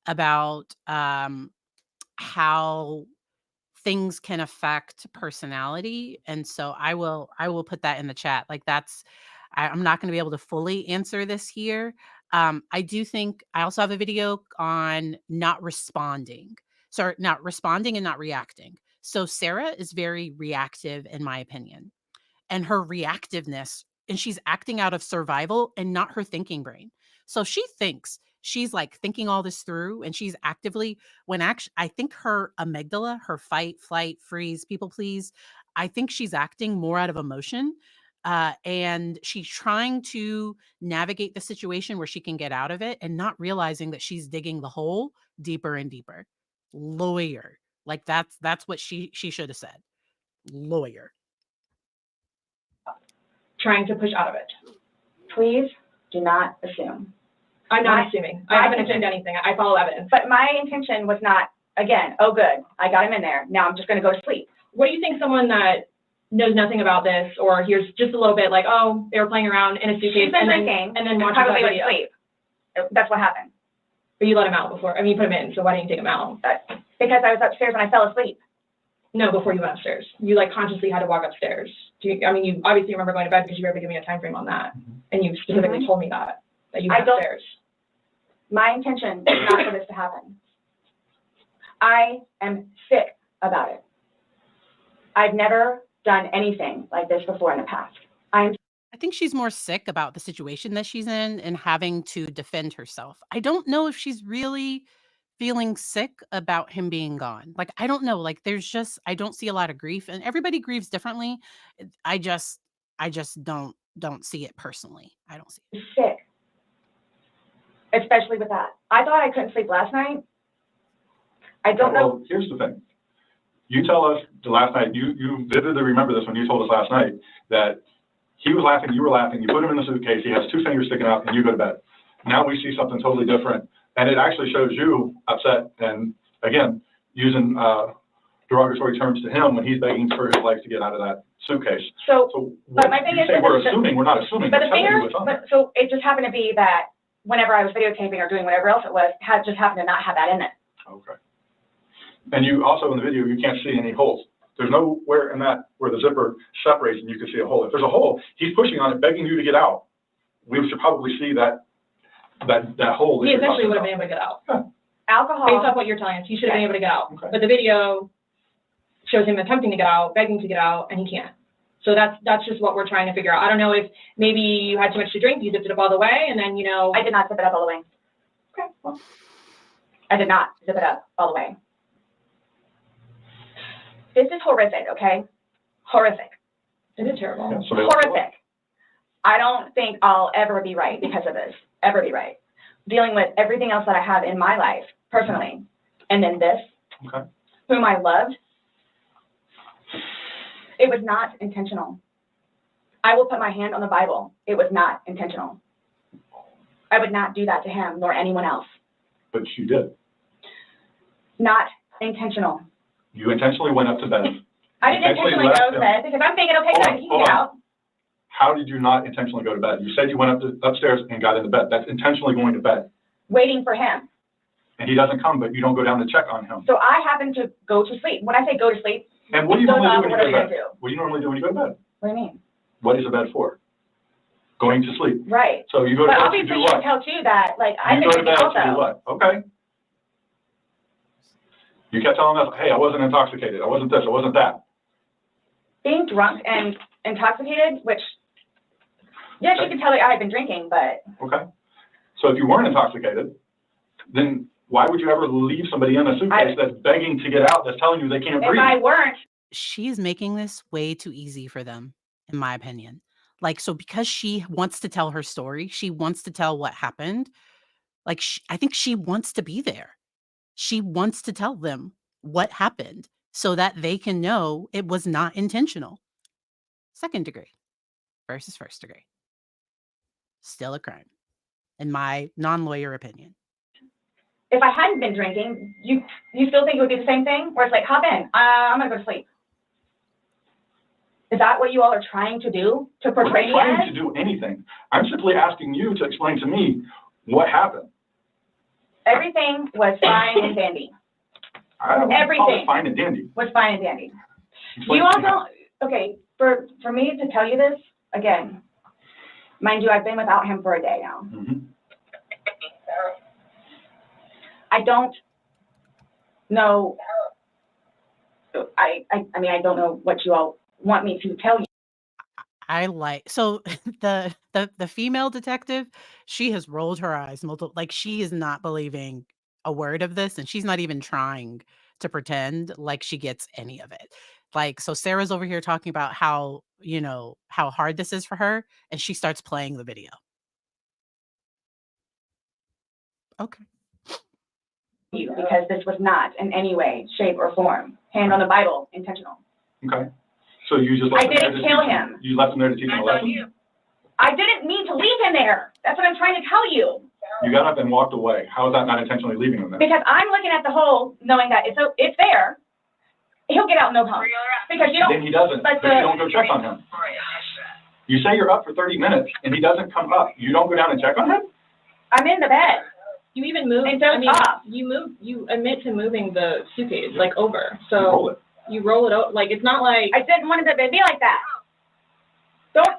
about how things can affect personality. And so I will put that in the chat. Like I'm not going to be able to fully answer this here. I do think I also have a video on not responding. So not responding and not reacting. So Sarah is very reactive, in my opinion, and her reactiveness, and she's acting out of survival and not her thinking brain. So she thinks she's like thinking all this through, and she's actively, when actually I think her amygdala, her fight, flight, freeze, people please, I think she's acting more out of emotion. And she's trying to navigate the situation where she can get out of it and not realizing that she's digging the hole deeper and deeper. Lawyer. Like that's what she should have said. Lawyer. Trying to push out of it. Please do not assume. I'm not assuming. I haven't assumed anything. I follow evidence. But my intention was not, again, oh, good, I got him in there. Now I'm just going to go to sleep. What do you think someone that knows nothing about this, or hears just a little bit, like, oh, they were playing around in a suitcase, She's been drinking, and then watches probably that went video? to sleep. That's what happened. But you let him out before. I mean, you put him in, so why didn't you take him out? Because I was upstairs and I fell asleep. No, before you went upstairs. You like consciously had to walk upstairs. I mean, you obviously remember going to bed because you were able to give me a time frame on that, and you specifically told me that you went upstairs. My intention is not for this to happen. I am sick about it. I've never done anything like this before in the past. I think she's more sick about the situation that she's in and having to defend herself. I don't know if she's really feeling sick about him being gone. Like, I don't know. Like, I don't see a lot of grief, and everybody grieves differently. I just don't see it personally. I don't see it. Sick. Especially with that. I thought I couldn't sleep last night. I don't know. Well, here's the thing. You tell us the last night, you vividly remember this when you told us last night, that he was laughing, you were laughing, you put him in the suitcase, he has two fingers sticking out, and you go to bed. Now we see something totally different, and it actually shows you upset, and again, using derogatory terms to him when he's begging for his life to get out of that suitcase. So but my thing is, we're assuming, we're not assuming. But the fingers, so it just happened to be that whenever I was videotaping or doing whatever else it was, just happened to not have that in it. Okay. And you also, in the video, you can't see any holes. There's nowhere in that where the zipper separates and you can see a hole. If there's a hole, he's pushing on it, begging you to get out. We should probably see that hole. He essentially would have been able to get out. Yeah. Alcohol. Based off what you're telling us, he should have been able to get out. Okay. But the video shows him attempting to get out, begging to get out, and he can't. So that's just what we're trying to figure out. I don't know if maybe you had too much to drink, you zipped it up all the way, and then, I did not zip it up all the way. Okay, well. I did not zip it up all the way. This is horrific, okay? Horrific. It is terrible. Yeah, horrific. I don't think I'll ever be right because of this. Ever be right. Dealing with everything else that I have in my life, personally, and then this, okay. Whom I loved, it was not intentional. I will put my hand on the Bible. It was not intentional. I would not do that to him nor anyone else. But you did. Not intentional. You intentionally went up to bed. I didn't intentionally go to bed because I'm thinking, okay, good, he can get out. How did you not intentionally go to bed? You said you went upstairs and got into bed. That's intentionally going to bed. Waiting for him. And he doesn't come, but you don't go down to check on him. So I happen to go to sleep. When I say go to sleep, and what do you normally do when you go to bed? Do? What do you normally do when you go to bed? What do you mean? What is a bed for? Going to sleep. Right. So you go to bed to do what? But obviously you can tell too that, like, I've been drinking also. You go to bed to do what? Okay. You kept telling us, hey, I wasn't intoxicated. I wasn't this, I wasn't that. Being drunk and intoxicated, which, yes, you can tell that I had been drinking, but. Okay. So if you weren't intoxicated, then why would you ever leave somebody in a suitcase that's begging to get out, that's telling you they can't breathe? If I weren't. She's making this way too easy for them, in my opinion. Like, so because she wants to tell her story, she wants to tell what happened. Like, I think she wants to be there. She wants to tell them what happened so that they can know it was not intentional. Second degree versus first degree. Still a crime, in my non-lawyer opinion. If I hadn't been drinking, you still think it would be the same thing? Where it's like, hop in, I'm gonna go to sleep. Is that what you all are trying to do? To portray me as? I'm not trying to do anything. I'm simply asking you to explain to me what happened. Everything was fine and dandy. I don't want to call it fine and dandy. Was fine and dandy. You all don't, okay, for me to tell you this, again, mind you, I've been without him for a day now. Mm-hmm. I don't know, I mean, I don't know what you all want me to tell you. I like so the female detective, she has rolled her eyes multiple like she is not believing a word of this and she's not even trying to pretend like she gets any of it. Like so Sarah's over here talking about how, how hard this is for her and she starts playing the video. Okay. You, because this was not in any way, shape, or form, hand on the Bible, intentional. Okay. So you just I left him there didn't to kill teach him. You left him there to teach him a That's on lesson? you. I didn't mean to leave him there. That's what I'm trying to tell you. You got up and walked away. How is that not intentionally leaving him there? Because I'm looking at the hole, knowing that it's there. He'll get out no problem. Because you Then don't, he doesn't, but but you don't go check on him. You say you're up for 30 minutes and he doesn't come up. You don't go down and check on him? I'm in the bed. You even moved, And so you admit to moving the suitcase, like, over, so. You roll it. You roll it out, like, it's not like, I didn't want it to be like that. Don't,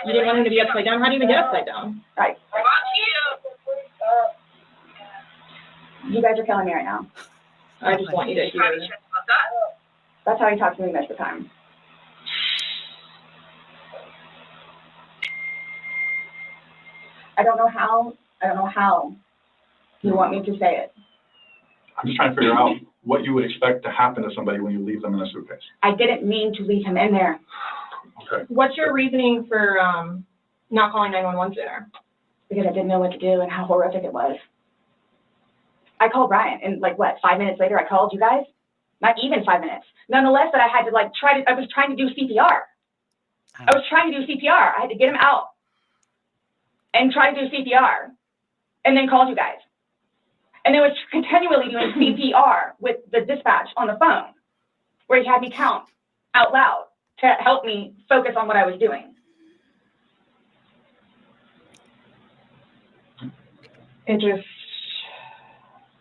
you didn't want him to be upside down, how do you even get upside down? right. You guys are killing me right now. I just want you to hear. That's how he talks to me most of the time. I don't know how you want me to say it. I'm just trying to figure out what you would expect to happen to somebody when you leave them in a suitcase. I didn't mean to leave him in there. Okay. What's your reasoning for, not calling 911 sooner? Because I didn't know what to do and how horrific it was. I called Brian, and 5 minutes later I called you guys? Not even 5 minutes. Nonetheless, that I had to I was trying to do CPR. I was trying to do CPR. I had to get him out and try to do CPR and then called you guys. And I was continually doing CPR with the dispatch on the phone where he had me count out loud to help me focus on what I was doing. It just,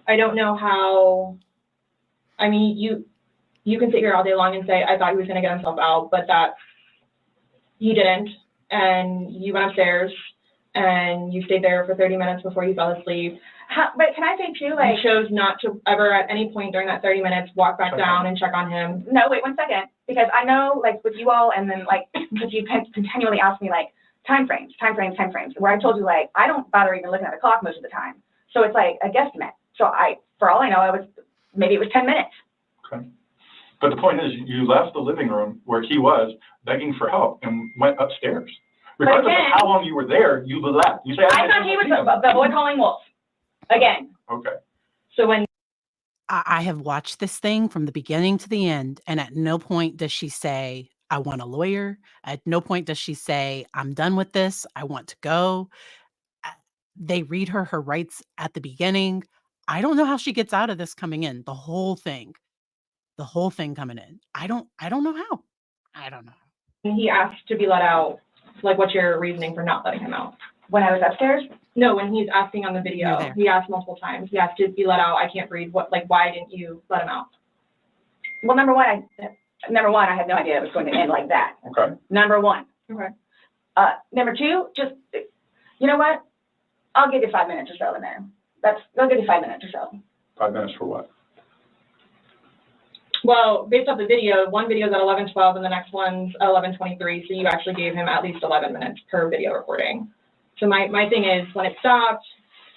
I don't know how, I mean, you can sit here all day long and say, I thought he was gonna get himself out, but that, he didn't, and you went upstairs, and you stayed there for 30 minutes before you fell asleep. But can I say too, You chose not to ever at any point during that 30 minutes walk back down and check on him. No, wait 1 second, because I know, with you all, and then, because you continually ask me, time frames, where I told you, I don't bother even looking at the clock most of the time. So it's a guesstimate. So for all I know, maybe it was 10 minutes. Okay. But the point is, you left the living room where he was begging for help and went upstairs. Regardless of how long you were there, you left. You say, I thought he was the boy calling wolf. Again. Okay. So when I have watched this thing from the beginning to the end, and at no point does she say, I want a lawyer. At no point does she say, I'm done with this. I want to go. They read her rights at the beginning. I don't know how she gets out of this coming in. The whole thing coming in. I don't know how. I don't know. he asked to be let out, what's your reasoning for not letting him out? When I was upstairs? No, when he's asking on the video, he asked multiple times. He asked to be let out. I can't breathe. Why didn't you let him out? Well, number one, I had no idea it was going to end like that. Okay. Number one. Okay. Number two, just, you know what? I'll give you 5 minutes or so in there. I'll give you 5 minutes or so. 5 minutes for what? Well, based off the video, one video is at 11:12 and the next one's at 11:23. So you actually gave him at least 11 minutes per video recording. So my thing is, when it stopped,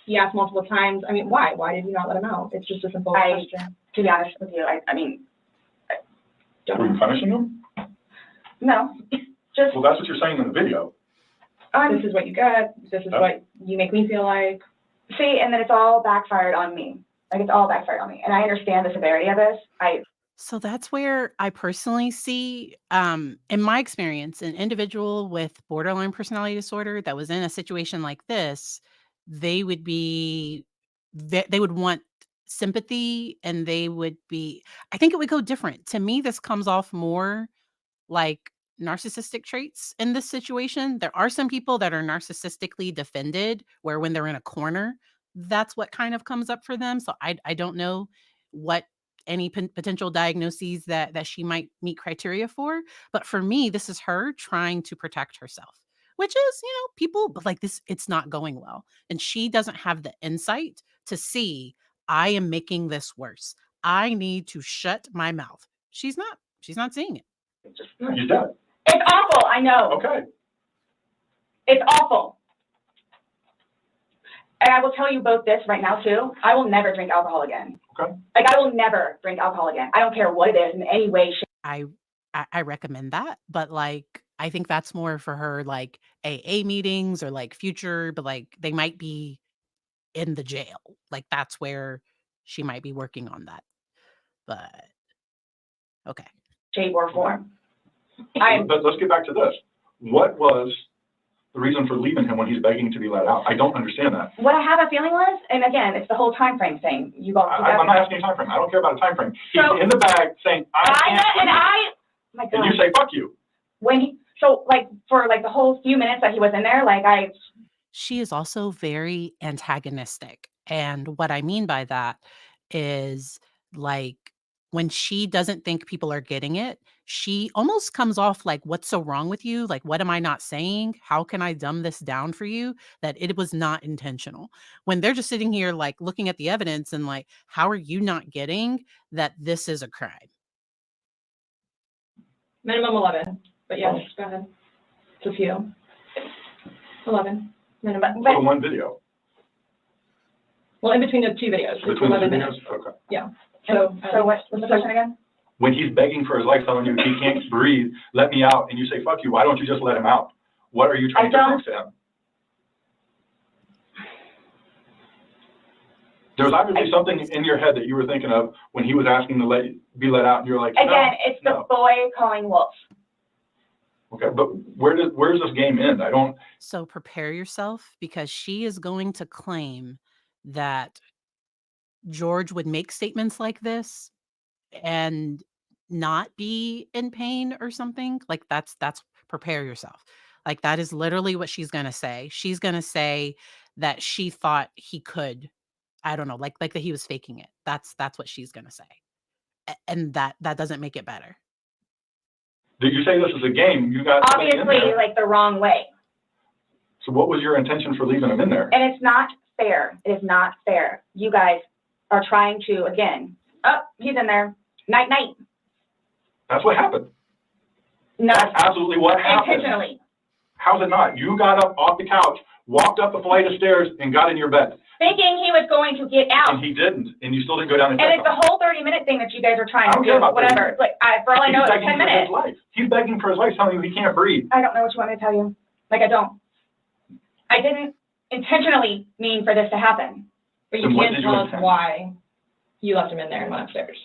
he asked multiple times. I mean, why? Why did you not let him out? It's just a simple question. To be honest with you, I mean, Were you punishing him? no, just. Well, that's what you're saying in the video. This is what you get. This is what you make me feel like. See, and then it's all backfired on me. It's all backfired on me. And I understand the severity of this. So that's where I personally see, in my experience, an individual with borderline personality disorder that was in a situation like this, they would want sympathy and I think it would go different. To me, this comes off more like narcissistic traits in this situation. There are some people that are narcissistically defended where when they're in a corner, that's what kind of comes up for them. So I don't know what any potential diagnoses that she might meet criteria for. But for me, this is her trying to protect herself, which is, people, but this, it's not going well. And she doesn't have the insight to see, I am making this worse. I need to shut my mouth. She's not seeing it. You did. It's awful, I know. Okay. It's awful. And I will tell you both this right now too. I will never drink alcohol again. Okay. Like, I will never drink alcohol again. I don't care what it is in any way, shape. I recommend that, but like I think that's more for her like AA meetings or like future, but like they might be in the jail. Like that's where she might be working on that. But okay. Shape or form. But let's get back to this. What was the reason for leaving him when he's begging to be let out? I don't understand that. What I have a feeling was, and again, it's the whole time frame thing. I'm not asking a time frame. I don't care about a time frame. He's in the bag saying, my God. and you say, fuck you. For the whole few minutes that he was in there, she is also very antagonistic. And what I mean by that is like when she doesn't think people are getting it, she almost comes off like, what's so wrong with you? Like, what am I not saying? How can I dumb this down for you? That it was not intentional. When they're just sitting here, like looking at the evidence and like, how are you not getting that this is a crime? Minimum 11, but yes, go ahead. It's a few. 11, minimum. So one video. Well, in between the two videos, it's Between 11 the minutes. videos? Okay. Yeah. So what's the question again? When he's begging for his life, telling you he can't breathe, let me out, and you say, fuck you, why don't you just let him out? What are you trying to talk to him? There was obviously something in your head that you were thinking of when he was asking to be let out, and you were like, again, it's the boy calling wolf. Okay, but where does this game end? I don't. So prepare yourself, because she is going to claim that George would make statements like this and not be in pain or something. Like that's prepare yourself. Like that is literally what she's going to say. She's going to say that she thought he could, I don't know, like that he was faking it. That's what she's going to say. And that doesn't make it better. Did you say this is a game? You got obviously like the wrong way. So what was your intention for leaving him in there? And it's not fair. It is not fair. You guys are trying to, again, he's in there. Night, night. That's what happened. No. That's absolutely what happened. Intentionally. How's it not? You got up off the couch, walked up the flight of stairs, and got in your bed. Thinking he was going to get out. And he didn't, and you still didn't go down and check it's the whole 30-minute thing that you guys are trying to do, whatever. Like, for all I know, it's 10 minutes. He's begging for his life, telling you he can't breathe. I don't know what you want me to tell you. Like, I don't. I didn't intentionally mean for this to happen. But you can't tell us why you left him in there and went upstairs.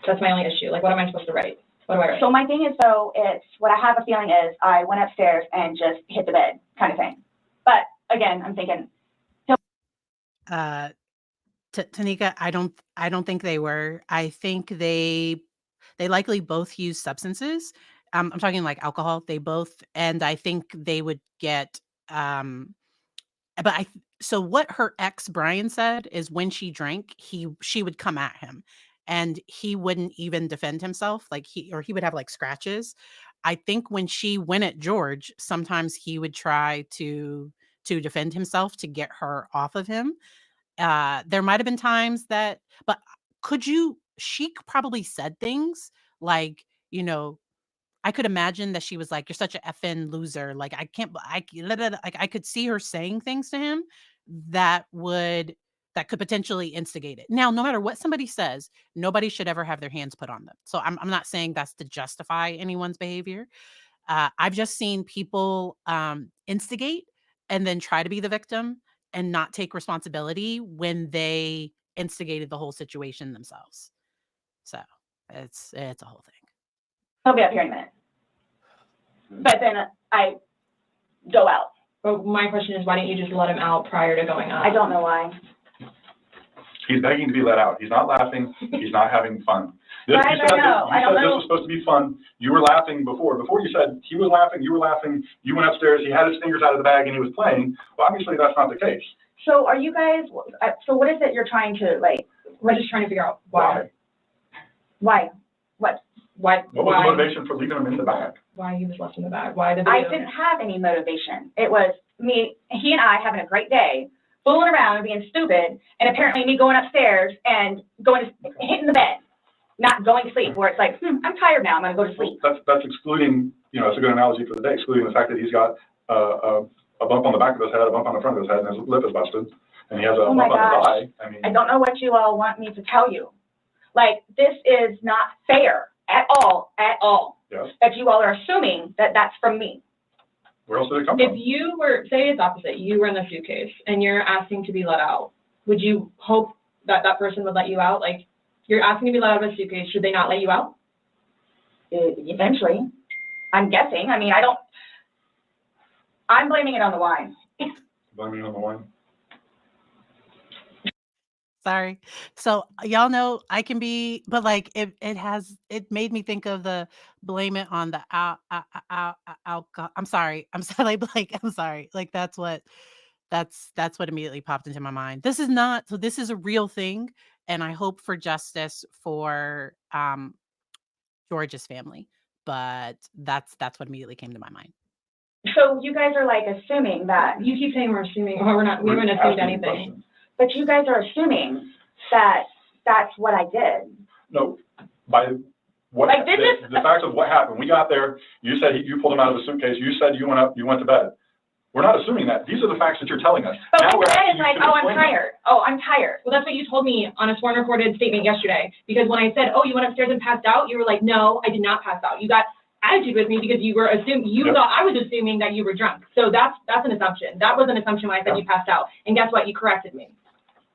That's my only issue. Like, what am I supposed to write? What do I write? So my thing is, though, it's what I have a feeling is I went upstairs and just hit the bed kind of thing. But again, I'm thinking. Tanika, I don't think they were. I think they likely both use substances. I'm talking like alcohol. They both, and I think they would get. So what her ex Brian said is when she drank, she would come at him, and he wouldn't even defend himself. Like he would have like scratches. I think when she went at George, sometimes he would try to defend himself to get her off of him. There might have been times that, but she probably said things like, I could imagine that she was like, you're such an effing loser. Like, I could see her saying things to him that could potentially instigate it. Now, no matter what somebody says, nobody should ever have their hands put on them. So I'm not saying that's to justify anyone's behavior. I've just seen people instigate and then try to be the victim and not take responsibility when they instigated the whole situation themselves. So it's a whole thing. He'll be up here in a minute. But then I go out. But my question is, why didn't you just let him out prior to going up? I don't know why. He's begging to be let out. He's not laughing. He's not having fun. I don't know. This was supposed to be fun. You were laughing before. Before you said he was laughing, you were laughing. You went upstairs. He had his fingers out of the bag and he was playing. Well, obviously that's not the case. So are you guys? So what is it you're trying to like? We're just trying to figure out why. Why? What? Why? What was the motivation for leaving him in the bag? Why he was left in the bag? Why the video? I didn't have any motivation. It was me, he and I having a great day, fooling around and being stupid, and apparently me going upstairs and hitting the bed. not going to sleep, where it's like, I'm tired now, I'm gonna go to sleep. That's excluding, that's a good analogy for the day, excluding the fact that he's got a bump on the back of his head, a bump on the front of his head, and his lip is busted, and he has a bump on his eye. I don't know what you all want me to tell you. Like, this is not fair at all. Yes. If you all are assuming that that's from me. Where else did it come from? If you were, say it's opposite, you were in the suitcase and you're asking to be let out, would you hope that that person would let you out? Like, you're asking to be let out of a suitcase, should they not let you out? Eventually, I'm guessing. I mean, I'm blaming it on the wine. Blaming it on the wine? Sorry. So y'all know I can be, but like it made me think of the blame it on the alcohol. I'm sorry. I'm sorry. Like I'm sorry. Like that's what immediately popped into my mind. This is a real thing, and I hope for justice for George's family. But that's what immediately came to my mind. So you guys are like assuming that. You keep saying we're assuming, or we haven't assumed anything. But you guys are assuming that that's what I did. No, by what, Like, the fact of what happened. We got there, you said you pulled him out of the suitcase, you said you went up, you went to bed. We're not assuming that. These are the facts that you're telling us. But now what you said is like, oh, I'm tired. Oh, I'm tired. Well, that's what you told me on a sworn recorded statement yesterday. Because when I said, oh, you went upstairs and passed out, you were like, no, I did not pass out. You got attitude with me because you were assuming, thought I was assuming that you were drunk. So that's an assumption. That was an assumption when I said you passed out. And guess what? You corrected me.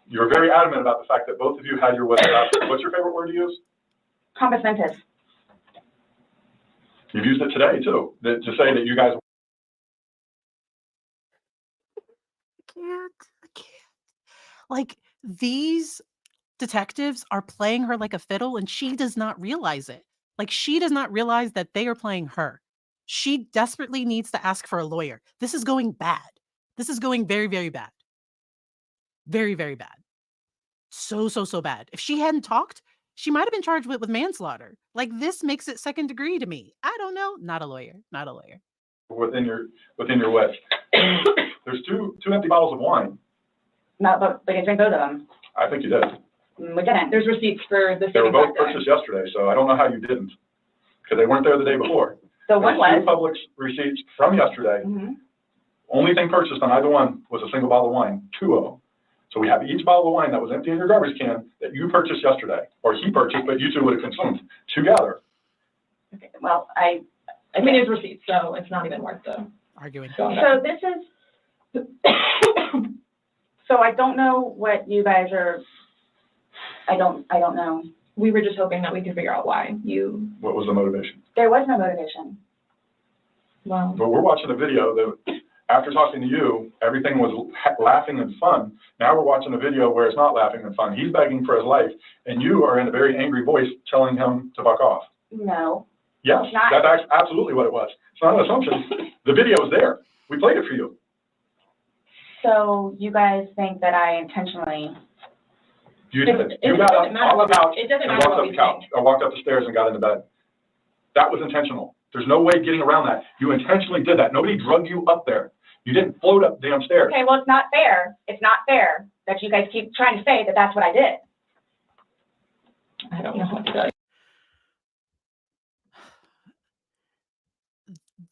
You were very adamant about the fact that both of you had your wits about you. What's your favorite word to use? Compass mentis. You've used it today, too, to say that you guys... I can't. Like, these detectives are playing her like a fiddle, and she does not realize it. Like, she does not realize that they are playing her. She desperately needs to ask for a lawyer. This is going bad. This is going very, very bad. Very, very bad. So bad. If she hadn't talked, she might have been charged with manslaughter. Like, this makes it second degree to me. I don't know. Not a lawyer. Within your wits. There's two empty bottles of wine. No, but we can drink both of them. I think you did. We didn't. There's receipts for the They were both purchased yesterday, so I don't know how you didn't, because they weren't there the day before. So one was. Two public receipts from yesterday. Mm-hmm. Only thing purchased on either one was a single bottle of wine, 2 of them. So we have each bottle of wine that was empty in your garbage can that you purchased yesterday, or he purchased, but you two would have consumed together. Okay, well, I mean, it's receipts, so it's not even worth the arguing. So this is, so I don't know what you guys are, I don't know. We were just hoping that we could figure out why you... What was the motivation? There was no motivation. Well, but we're watching a video that, after talking to you, everything was laughing and fun. Now we're watching a video where it's not laughing and fun. He's begging for his life, and you are in a very angry voice telling him to fuck off. No. Yes, that's absolutely what it was. It's not an assumption. The video is there. We played it for you. So you guys think that I intentionally... You did. You got up on the couch and walked up the couch, or walked up the stairs and got into bed. That was intentional. There's no way getting around that. You intentionally did that. Nobody drugged you up there. You didn't float up the damn stairs. Okay, well, it's not fair. It's not fair that you guys keep trying to say that that's what I did. I don't know what to tell you.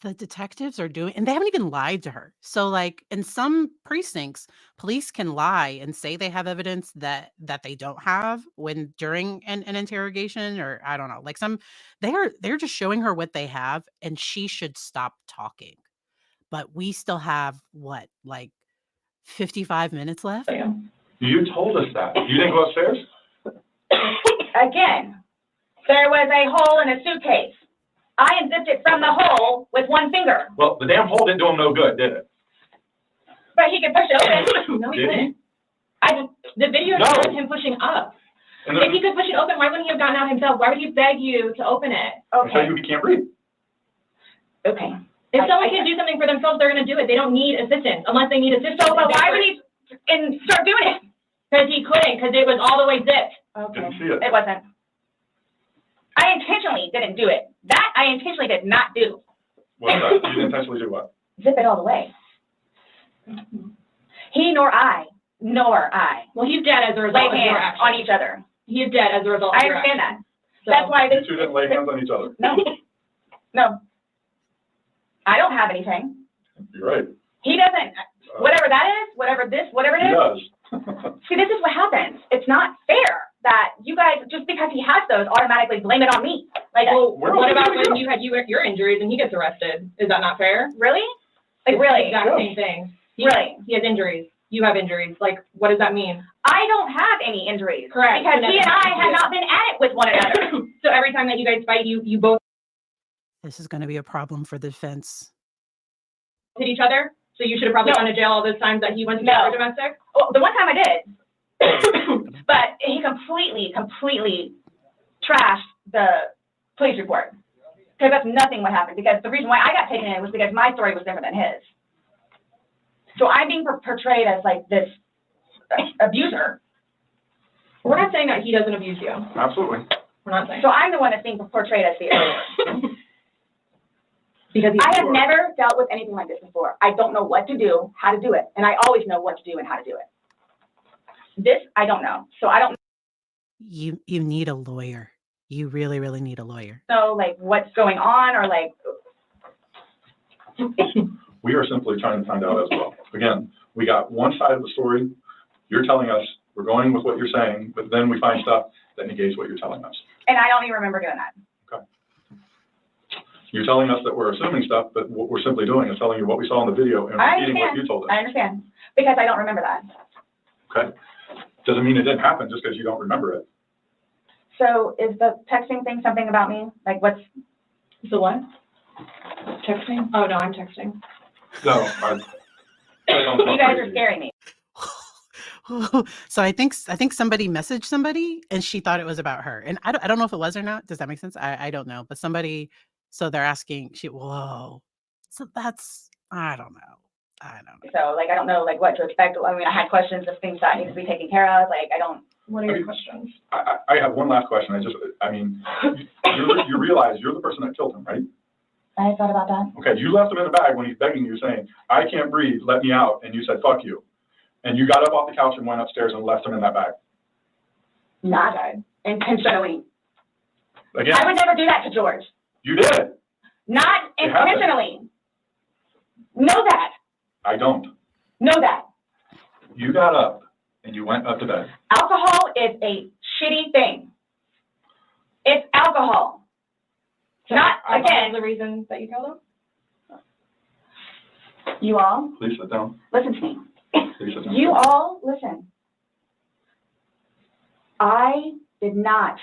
The detectives are doing, and they haven't even lied to her. So like in some precincts, police can lie and say they have evidence that they don't have when during an interrogation, or I don't know, like they're just showing her what they have, and she should stop talking. But we still have what, like 55 minutes left? Yeah. You told us that. You didn't go upstairs? Again, there was a hole in a suitcase. I unzipped it from the hole with one finger. Well, the damn hole didn't do him no good, did it? But he could push it open. No, he Did couldn't. The video shows him pushing up. If he could push it open, why wouldn't he have gotten out himself? Why would he beg you to open it? Okay. He can't breathe. Okay. If someone can do something for themselves, they're going to do it. They don't need assistance unless they need assistance. So, but why would he start doing it? Because he couldn't, because it was all the way zipped. Okay. Didn't see it. It wasn't. I intentionally didn't do it. That I intentionally did not do. What's that? You didn't intentionally do what? Zip it all the way. He nor I. Well, he's dead as a result Lay of your hands action. on each other. He is dead as a result of I your understand action. So, That's why You this. two didn't lay hands on each other. No, no. I don't have anything. You're right. He doesn't, whatever that is, whatever it He is. does. See, this is what happens. It's not fair that you guys, just because he has those, automatically blame it on me. Like, well, Where what else about did you when go? you had your injuries and he gets arrested? Is that not fair? really? Like, It's really? the exact same thing. Really? He has injuries. You have injuries. Like, what does that mean? I don't have any injuries. Correct. Because So he and I never- have not been at it with one another. So every time that you guys fight, you both This is going to be a problem for the defense. hit each other? So you should have probably No. gone to jail all those times that he went to No. jail for domestic? Well, the one time I did, but he completely trashed the police report. Because that's nothing what happened. Because the reason why I got taken in was because my story was different than his. So I'm being portrayed as like this abuser. We're not saying that he doesn't abuse you. Absolutely. We're not saying. So I'm the one that's being portrayed as the abuser. Because I have never dealt with anything like this before. I don't know what to do, how to do it. And I always know what to do and how to do it. This, I don't know. So I don't You need a lawyer. You really, really need a lawyer. know like what's going on or like, We are simply trying to find out as well. Again, we got one side of the story. You're telling us, we're going with what you're saying, but then we find stuff that negates what you're telling us. and I don't even remember doing that. You're telling us that we're assuming stuff, but what we're simply doing is telling you what we saw in the video and I repeating what understand. you told us. I understand. Because I don't remember that. Okay? Doesn't mean it didn't happen just because you don't remember it. So is the texting thing something about me? Like what's The what? Texting? Oh, no, I'm texting. No, you guys are scaring me. So I think somebody messaged somebody and she thought it was about her. And I don't know if it was or not. Does that make sense? I don't know. But somebody, so they're asking, whoa. So that's, I don't know. So like I don't know like what to expect. I mean I had questions of things that need to be taken care of. Like I don't. What are your questions? I have one last question. You realize you're the person that killed him, right? I thought about that. Okay, you left him in the bag when he's begging you, saying, I can't breathe, let me out, and you said, fuck you. And you got up off the couch and went upstairs and left him in that bag. Not intentionally. Again, I would never do that to George. you did. Not It happened. intentionally. Know that. I don't. Know that. You got up and you went up to bed. Alcohol is a shitty thing. It's alcohol. Not, again, The reason that you killed him? you all, Please sit down. listen to me. Please sit down. You all, listen. I did not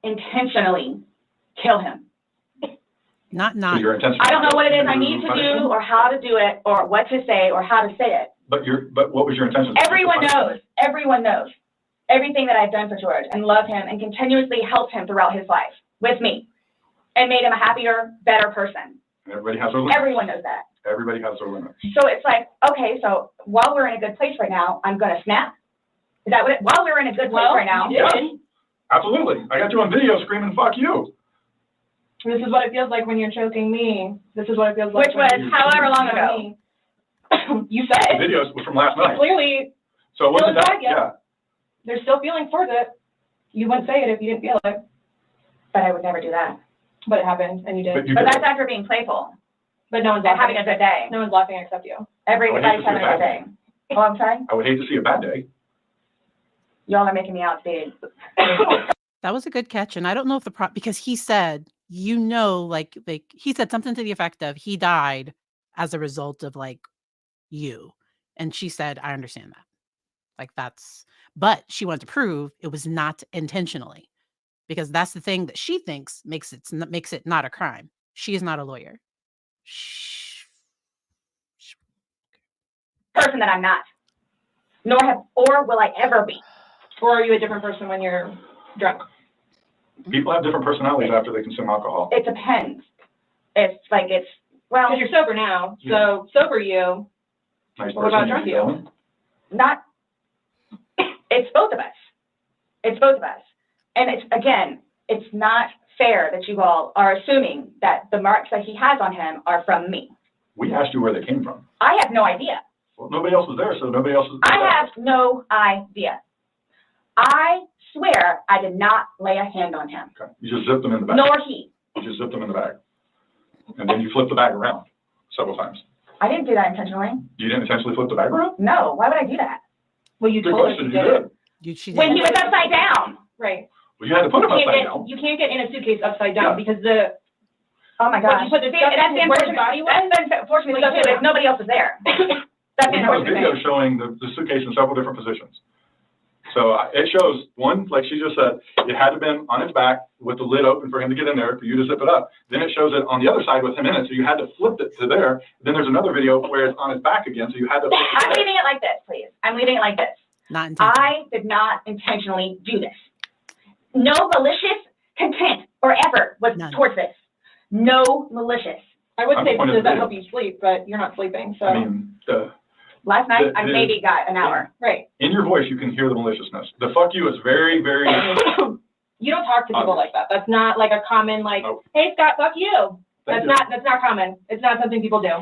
intentionally kill him. Not. Your intention. I don't know what it is I need to do or how to do it or what to say or how to say it. But what was your intention? Everyone knows everything that I've done for George and love him and continuously helped him throughout his life with me and made him a happier, better person. Everybody has their limits. Everyone knows that. Everybody has their limits. So it's like, okay, so while we're in a good place right now, I'm going to snap. Is that what while we're in a good place right now? You did. Yeah. Absolutely. I got you on video screaming, fuck you. This is what it feels like when you're choking me. This is what it feels like. Which was however long ago. You The said. videos were from last night. Clearly, So it wasn't It was that, bad, yeah. there's still feelings towards it. You wouldn't say it if you didn't feel it, But I would never do that. but it happened and you did. But you But did. that's after being playful But no one's and laughing. having a good day. No one's laughing except you. Everybody's I would hate to having see a a good bad day. Oh, I'm sorry? I would hate to see a bad day. Y'all are making me outstayed. That was a good catch. And I don't know if because he said, like he said something to the effect of he died as a result of like you. And she said, I understand that. Like but she wanted to prove it was not intentionally because that's the thing that she thinks makes it not a crime. She is not a lawyer. Person that I'm not. Or will I ever be. Or are you a different person when you're drunk? People have different personalities after they consume alcohol. It depends. Because you're sober now. So sober you. Nice What about person, drunk you you? know? not, it's both of us. It's both of us. And it's not fair that you all are assuming that the marks that he has on him are from me. We asked you where they came from. I have no idea. Well, nobody else was there, so nobody else was I have no idea. I swear there, I did not lay a hand on him. Okay. You just zipped them in the bag. Nor he. You just zipped them in the bag. And then you flipped the bag around several times. I didn't do that intentionally. You didn't intentionally flip the bag around? No, why would I do that? Well, you Good told us question, you you did did. it. She When did. he was upside down. Right. Well, you had to put them You upside can't down. you can't get in a suitcase upside down Yeah. because the Oh my gosh. you put the See, stuff that's in where his body was? That's unfortunately too, if nobody else is there. That's We the have a unfortunate video thing. showing the suitcase in several different positions. So it shows, one, like she just said, it had to been on his back with the lid open for him to get in there, for you to zip it up. Then it shows it on the other side with him in it, so you had to flip it to there. Then there's another video where it's on his back again, so you had to flip it to I'm there. leaving it like this, please. I'm leaving it like this. Not intentional. I did not intentionally do this. No malicious content or effort was None. towards this. No malicious. I would I'm say, the point of does the that video. help you sleep? But you're not sleeping, so. I mean, Last night, I The- maybe got an hour. Right. in your voice, you can hear the maliciousness. The fuck you is very, very, You don't talk to people like that. That's not like a common, like, Nope. hey, Scott, fuck you. Thank That's not common. It's not something people do.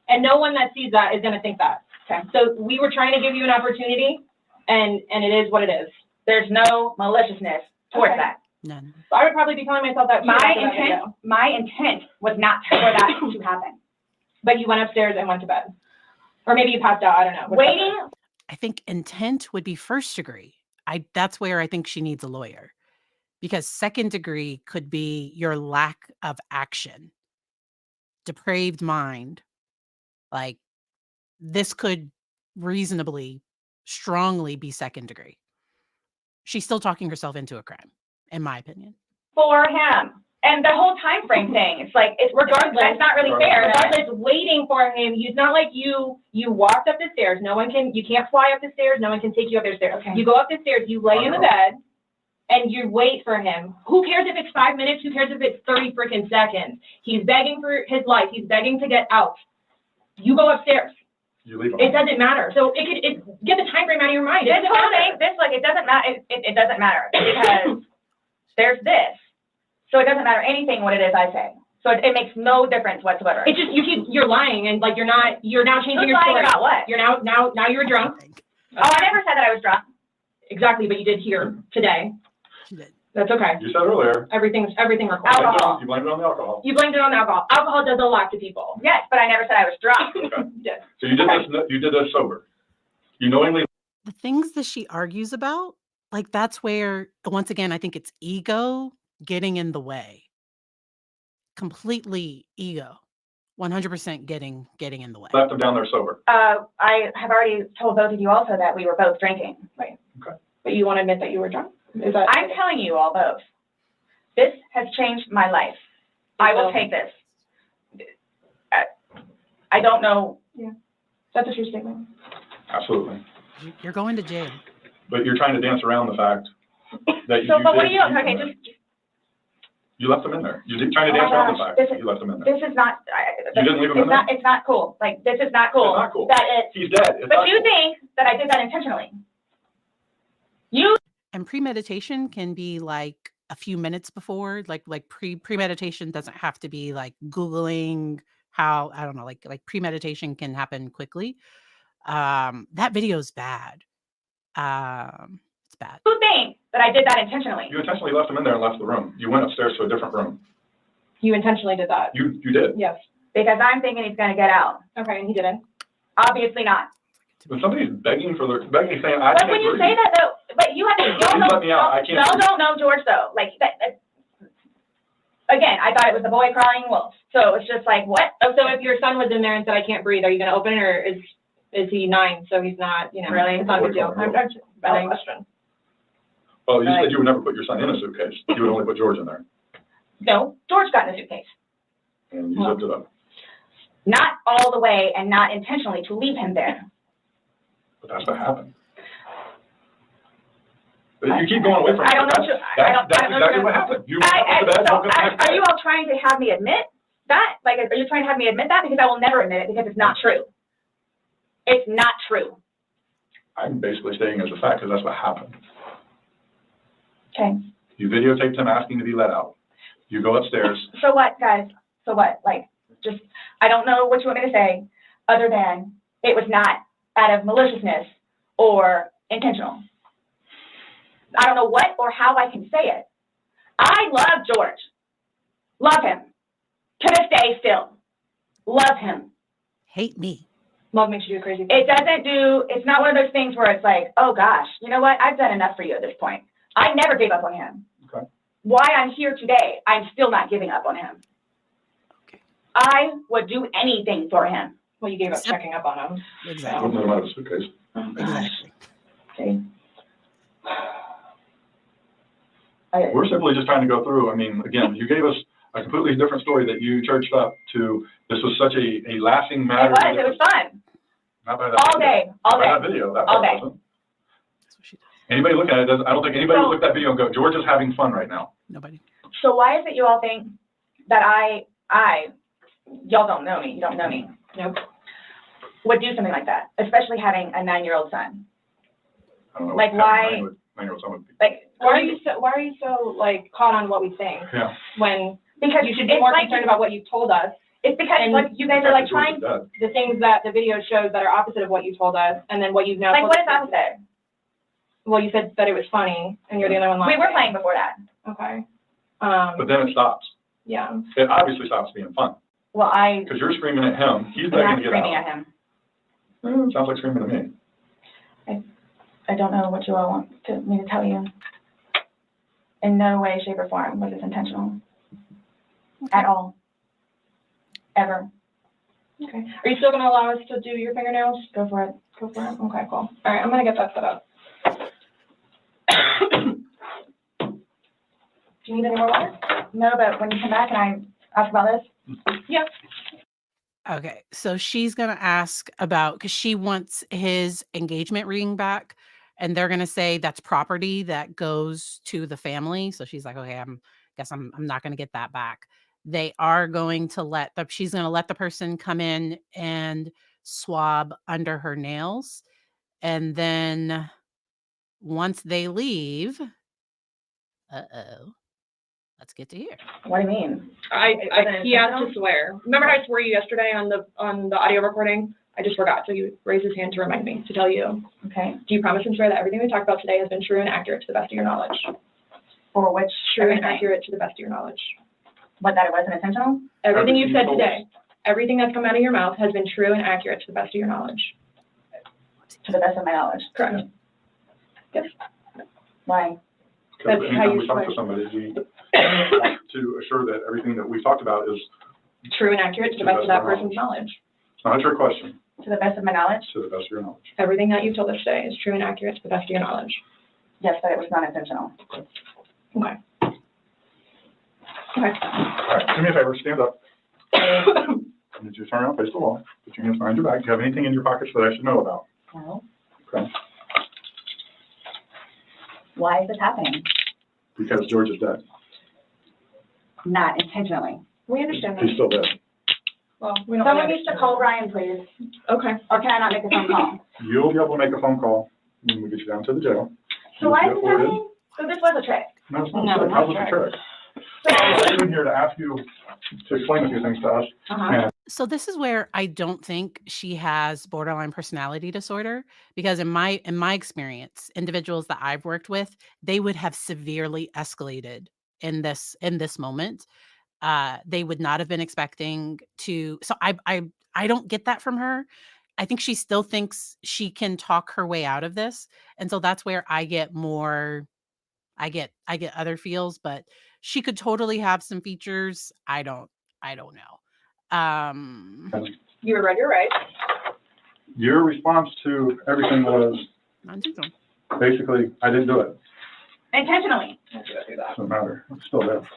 And no one that sees that is gonna think that. Okay. So we were trying to give you an opportunity, and it is what it is. There's no maliciousness towards Okay. that. None. So I would probably be telling myself that too My after that video. intent was not for that to happen. But you went upstairs and went to bed. Or maybe you passed out, I don't know. Whatever. Waiting, I think intent would be first degree. That's where I think she needs a lawyer. Because second degree could be your lack of action. Depraved mind. Like this could reasonably, strongly be second degree. She's still talking herself into a crime, in my opinion. for him. And the whole time frame thing, it's like, it's Regardless. that's not really fair. Regardless, waiting for him, it's not like you walked up the stairs. You can't fly up the stairs. No one can take you up the stairs. Okay. You go up the stairs, you lay in the bed, and you wait for him. Who cares if it's 5 minutes? Who cares if it's 30 freaking seconds? He's begging for his life. He's begging to get out. You go upstairs. you leave them. It doesn't matter. So get the time frame out of your mind. This whole thing, it doesn't matter, it doesn't matter, because there's this. So it doesn't matter anything what it is I say. So it makes no difference whatsoever. It's just, you're lying, and like, you're now changing Who's your lying story. about what? You're now you're drunk. Oh, I never said that I was drunk. Exactly, but you did here today. She did. That's okay. You said earlier. Everything recorded. Alcohol. You blamed it on the alcohol. You blamed it on alcohol. Alcohol does a lot to people. Yes, but I never said I was drunk. Okay. Yes. So you did this sober. You knowingly. The things that she argues about, like that's where, once again, I think it's ego getting in the way. Completely ego. 100% getting in the way. Left them down there sober. I have already told both of you also that we were both drinking. Right. Okay. But you want to admit that you were drunk? Is that? I'm telling you all both. This has changed my life. I will take this. I don't know. That's a true statement. Absolutely. You're going to jail. But you're trying to dance around the fact that you. So, but what are did you, keep them okay, there. just, You left them in there. You're trying to Oh my dance around the gosh, fact this that is- you left them in there. this is not, You didn't leave them in there? it's not cool. Like, this is not cool. It's not cool. That it's, He's dead. It's but not you cool. think that I did that intentionally. You And premeditation can be like a few minutes before, like premeditation doesn't have to be like Googling how, I don't know, like premeditation can happen quickly. That video is bad. It's bad. think that I did that intentionally. You intentionally left them in there and left the room. You went upstairs to a different room. You intentionally did that. You did. Yes. Because I'm thinking he's gonna get out. Okay, and he didn't. Obviously not. When somebody's begging saying, I But can't when you breathe. say that though, but you have to, Please let me out. I can't y'all breathe. don't know George though. Like, again, I thought it was the boy crying wolf. So it's just like, what? Oh, so if your son was in there and said, I can't breathe, are you going to open it, or is he 9, so he's not, Really? it's not a big deal? Boy, I'm just betting question. Well, you Right. said you would never put your son in a suitcase. You would only put George in there. No, George got in a suitcase. And you zipped it up. Not all the way and not intentionally to leave him there. But that's what happened. But you keep going away from it. I don't know. That's exactly what happened. You went up to bed, woke up the next Are day. you all trying to have me admit that? Like, are you trying to have me admit that? Because I will never admit it because it's not true. It's not true. I'm basically stating as a fact because that's what happened. Okay. You videotaped him asking to be let out. You go upstairs. So what, guys? So what? Like, just, I don't know what you want me to say other than it was not out of maliciousness or intentional. I don't know what or how I can say it. I love George. Love him. To this day still. Love him. Hate me. Love makes you do crazy things. It's not one of those things where it's like, oh gosh, you know what? I've done enough for you at this point. I never gave up on him. Okay. Why I'm here today, I'm still not giving up on him. Okay. I would do anything for him. Well, you gave up checking up on him. Exactly. Wouldn't let him out of the suitcase. Oh, gosh. Exactly. Okay. We're simply just trying to go through. I mean, again, you gave us a completely different story that you churched up to. This was such a laughing matter. It was fun. Not by that All day. That video. That all day. Wasn't. That's what she does. Anybody looking at it, I don't think anybody would look at that video and go, George is having fun right now. Nobody. So why is it you all think that y'all don't know me, you don't know me, Nope. would do something like that, especially having a 9-year-old son? I don't know. Like, why- 9-year-old son would be. Like, Why are you so like caught on what we think Yeah. when because you should be it's more like, concerned about what you told us? it's because and like, you guys are like George trying, is dead. The things that the video shows that are opposite of what you told us, and then what you've now like told what is us. opposite? Well, you said that it was funny, and you're the only one We laughing. were playing before that. Okay. But then it stops. Yeah. It obviously stops being fun. Well, Because you're screaming at him. He's I'm begging not to get screaming out. at him. Sounds like screaming to me. I don't know what you all want me to tell you. In no way, shape, or form was this intentional. At all. Ever. Okay. Are you still going to allow us to do your fingernails? Go for it. Go for it. Okay, cool. All right, I'm going to get that set up. Do you need any more water? No, but when you come back and I ask about this? Yeah. Okay, so she's going to ask about, because she wants his engagement ring back, and they're going to say that's property that goes to the family. So she's like, okay, I'm not going to get that back. They are going to she's going to let the person come in and swab under her nails. And then once they leave, let's get to here. What do you mean? He asked to swear. Remember how I swore you yesterday on the audio recording? I just forgot, so you raised his hand to remind me to tell you. Okay. Do you promise and swear that everything we talked about today has been true and accurate to the best of your knowledge? For which? True and accurate to the best of your knowledge. But that it wasn't intentional? Everything you've said Everything today, everything that's come out of your mouth has been true and accurate to the best of your knowledge. To the best of my knowledge. Correct. Yes. Why? Because That's how anytime you we talk to swear. somebody, we want to assure that everything that we talked about is, True and accurate to the best of that person's knowledge. it's not a trick question, To the best of my knowledge? to the best of your knowledge. Everything that you've told us today is true and accurate to the best of your knowledge. Yes, but it was not intentional. Okay. Okay. All right, do me a favor, stand up. I need you to turn around, face the wall, put your hands behind your back. Do you have anything in your pockets that I should know about? No. Okay. Why is this happening? Because George is dead. Not intentionally. We understand that. He's still dead. Well, we don't Someone really needs to call Ryan, please. Okay. Or can I not make a phone call? You'll be able to make a phone call when we get you down to the jail. So why is this happening? So this was a trick. No, it's not No, a trick. not How's it a a trick? I'm in here to ask you to explain a few things to us. Uh-huh. So this is where I don't think she has borderline personality disorder, because in my experience, individuals that I've worked with, they would have severely escalated in this moment. They would not have been expecting to. So I don't get that from her. I think she still thinks she can talk her way out of this, and so that's where I get more. I get other feels, but she could totally have some features. I don't know. You were right, you're right. Your response to everything was basically, I didn't do it. Intentionally. Doesn't matter. I'm still there.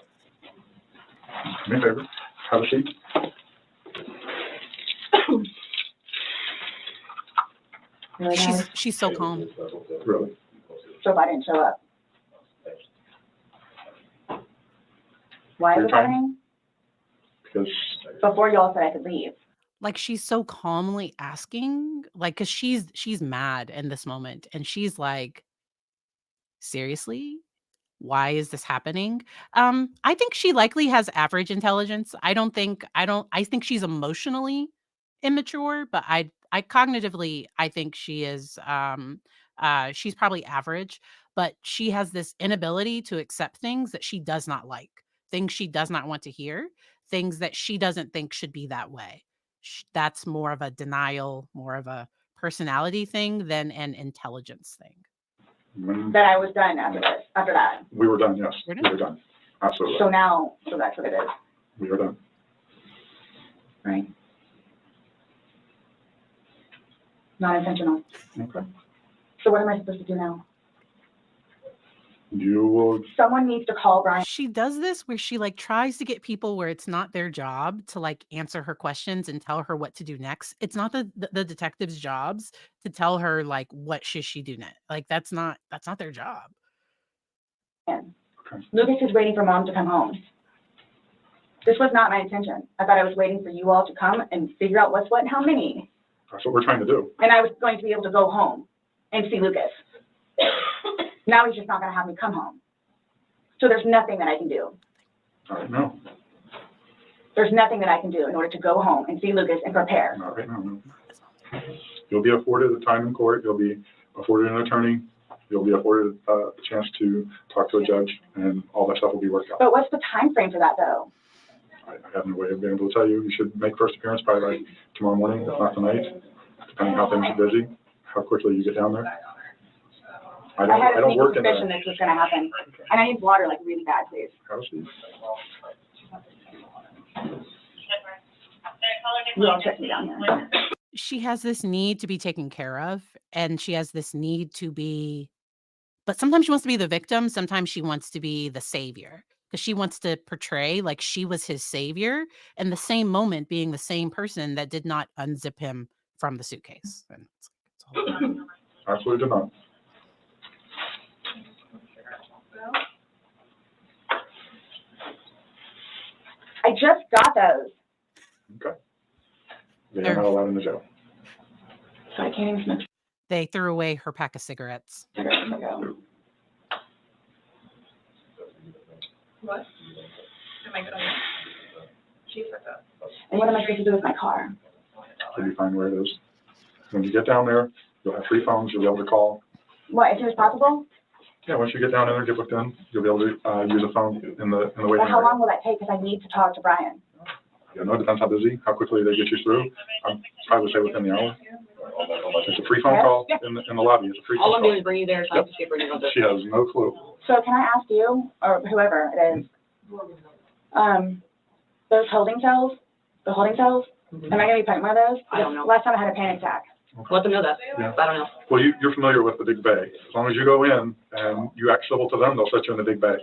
Do me a favor. Have a seat. Really nice. She's so calm. Really. So if I didn't show up. Why is You're it trying- happening? Because Before y'all said I could leave. Like, she's so calmly asking, like, because she's mad in this moment, and she's like, seriously, why is this happening? I think she likely has average intelligence. I think she's emotionally immature, but I cognitively, I think she is she's probably average. but she has this inability to accept things that she does not like, things she does not want to hear, things that she doesn't think should be that way. That's more of a denial, more of a personality thing than an intelligence thing. That I was done after this, after that. We were done, yes. We're We done. were done. Absolutely. So now, so that's what it is, We are done. right? Not intentional. Okay. So what am I supposed to do now? You will, Someone needs to call Brian. She does this where she like tries to get people where it's not their job to like answer her questions and tell her what to do next. It's not the detective's jobs to tell her like what should she do next. Like that's not their job. Lucas is waiting for mom to come home. This was not my intention. I thought I was waiting for you all to come and figure out what's what and how many. that's what we're trying to do. And I was going to be able to go home and see Lucas. Now he's just not going to have me come home. So there's nothing that I can do. All right, no, There's nothing that I can do in order to go home and see Lucas and prepare. not right now, no. You'll be afforded the time in court. You'll be afforded an attorney. You'll be afforded a chance to talk to a judge, and all that stuff will be worked out. But what's the time frame for that, though? I have no way of being able to tell you. You should make first appearance probably like tomorrow morning, if not tonight, depending how things are busy, how quickly you get down there. I I don't had a sneaky work in suspicion the this was going to happen. And I need water, like, really bad, please. houses. You all check me down here. She has this need to be taken care of, and she has this need to be, but sometimes she wants to be the victim, sometimes she wants to be the savior, because she wants to portray like she was his savior, and the same moment being the same person that did not unzip him from the suitcase. And it's a whole thing. Absolutely did not. I just got those, Okay. They are not allowed in the jail. so I can't even smoke They threw away her pack of cigarettes. cigarettes. Ago. What? Am I good on that? She said that. And what am I supposed to do with my car? You'll be fine where it is. When you get down there, you'll have 3 phones. You'll be able to call. What, as soon as possible? Yeah, once you get down there, get booked in, you'll be able to use a phone in the waiting But how area. long will that take? Because I need to talk to Brian. You know, it depends how busy, how quickly they get you through. I would say within the hour. It's a free phone call in the lobby. It's a free All phone I'm doing call. is bring you there, so I have to see bring you there. She has no clue. So can I ask you, or whoever it is, those holding cells, the holding cells, am I gonna be put in one of those? I don't know. Last time I had a panic attack. Let them know that. Yeah. I don't know. Well, you're familiar with the big bay. As long as you go in and you act civil to them, they'll set you in the big bay.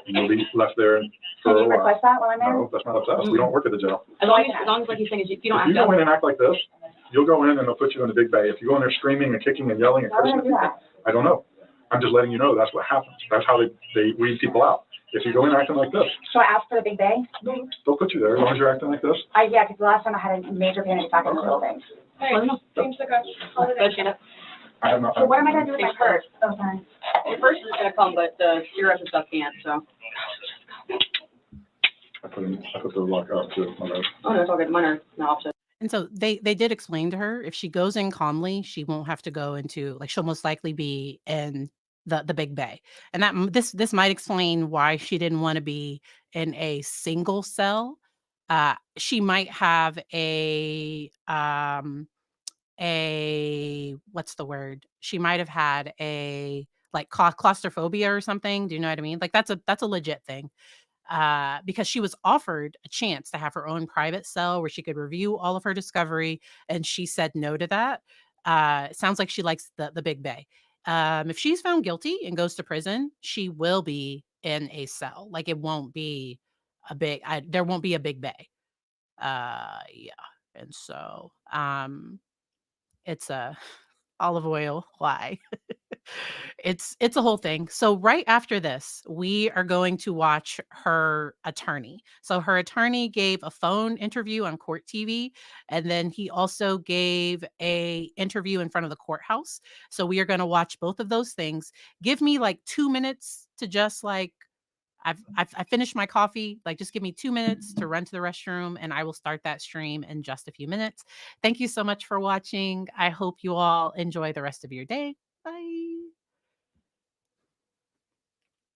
And you'll be left there for Can a you while. request that while I'm there? No, that's not up to us. We don't work at the jail. As long as like he's saying, is if you don't If have you go to. in and act like this, you'll go in and they'll put you in the big bay. If you go in there screaming and kicking and yelling and Why would I cursing, do that? I don't know. I'm just letting you know that's what happens. That's how they weed people out. If you go in acting like this, So I asked for the big bay? they'll put you there as long as you're acting like this. Yeah, because the last time I had a major panic attack in the building. Hey, Let them know. seems like a holiday. Go ahead, Shanna. I have not. So what am I gonna do with my purse? Oh, sorry. Your first is gonna come, but the cigarettes and stuff can't, so. I put the lock out too. My bad. Oh, no, it's all good. Mine are the opposite. And so they did explain to her if she goes in calmly, she won't have to go into like she'll most likely be in the big bay. And that this might explain why she didn't want to be in a single cell. She might have a what's the word? She might have had a like claustrophobia or something. Do you know what I mean? Like that's a legit thing. Because she was offered a chance to have her own private cell where she could review all of her discovery, and she said no to that. It sounds like she likes the big bay. If she's found guilty and goes to prison, she will be in a cell. Like it won't be there won't be a big bay. Yeah. And so, it's a olive oil. Why? It's a whole thing. So right after this, we are going to watch her attorney. So her attorney gave a phone interview on court TV, and then he also gave a interview in front of the courthouse. So we are going to watch both of those things. Give me like 2 minutes to just like I finished my coffee. Like, just give me 2 minutes to run to the restroom, and I will start that stream in just a few minutes. Thank you so much for watching. I hope you all enjoy the rest of your day.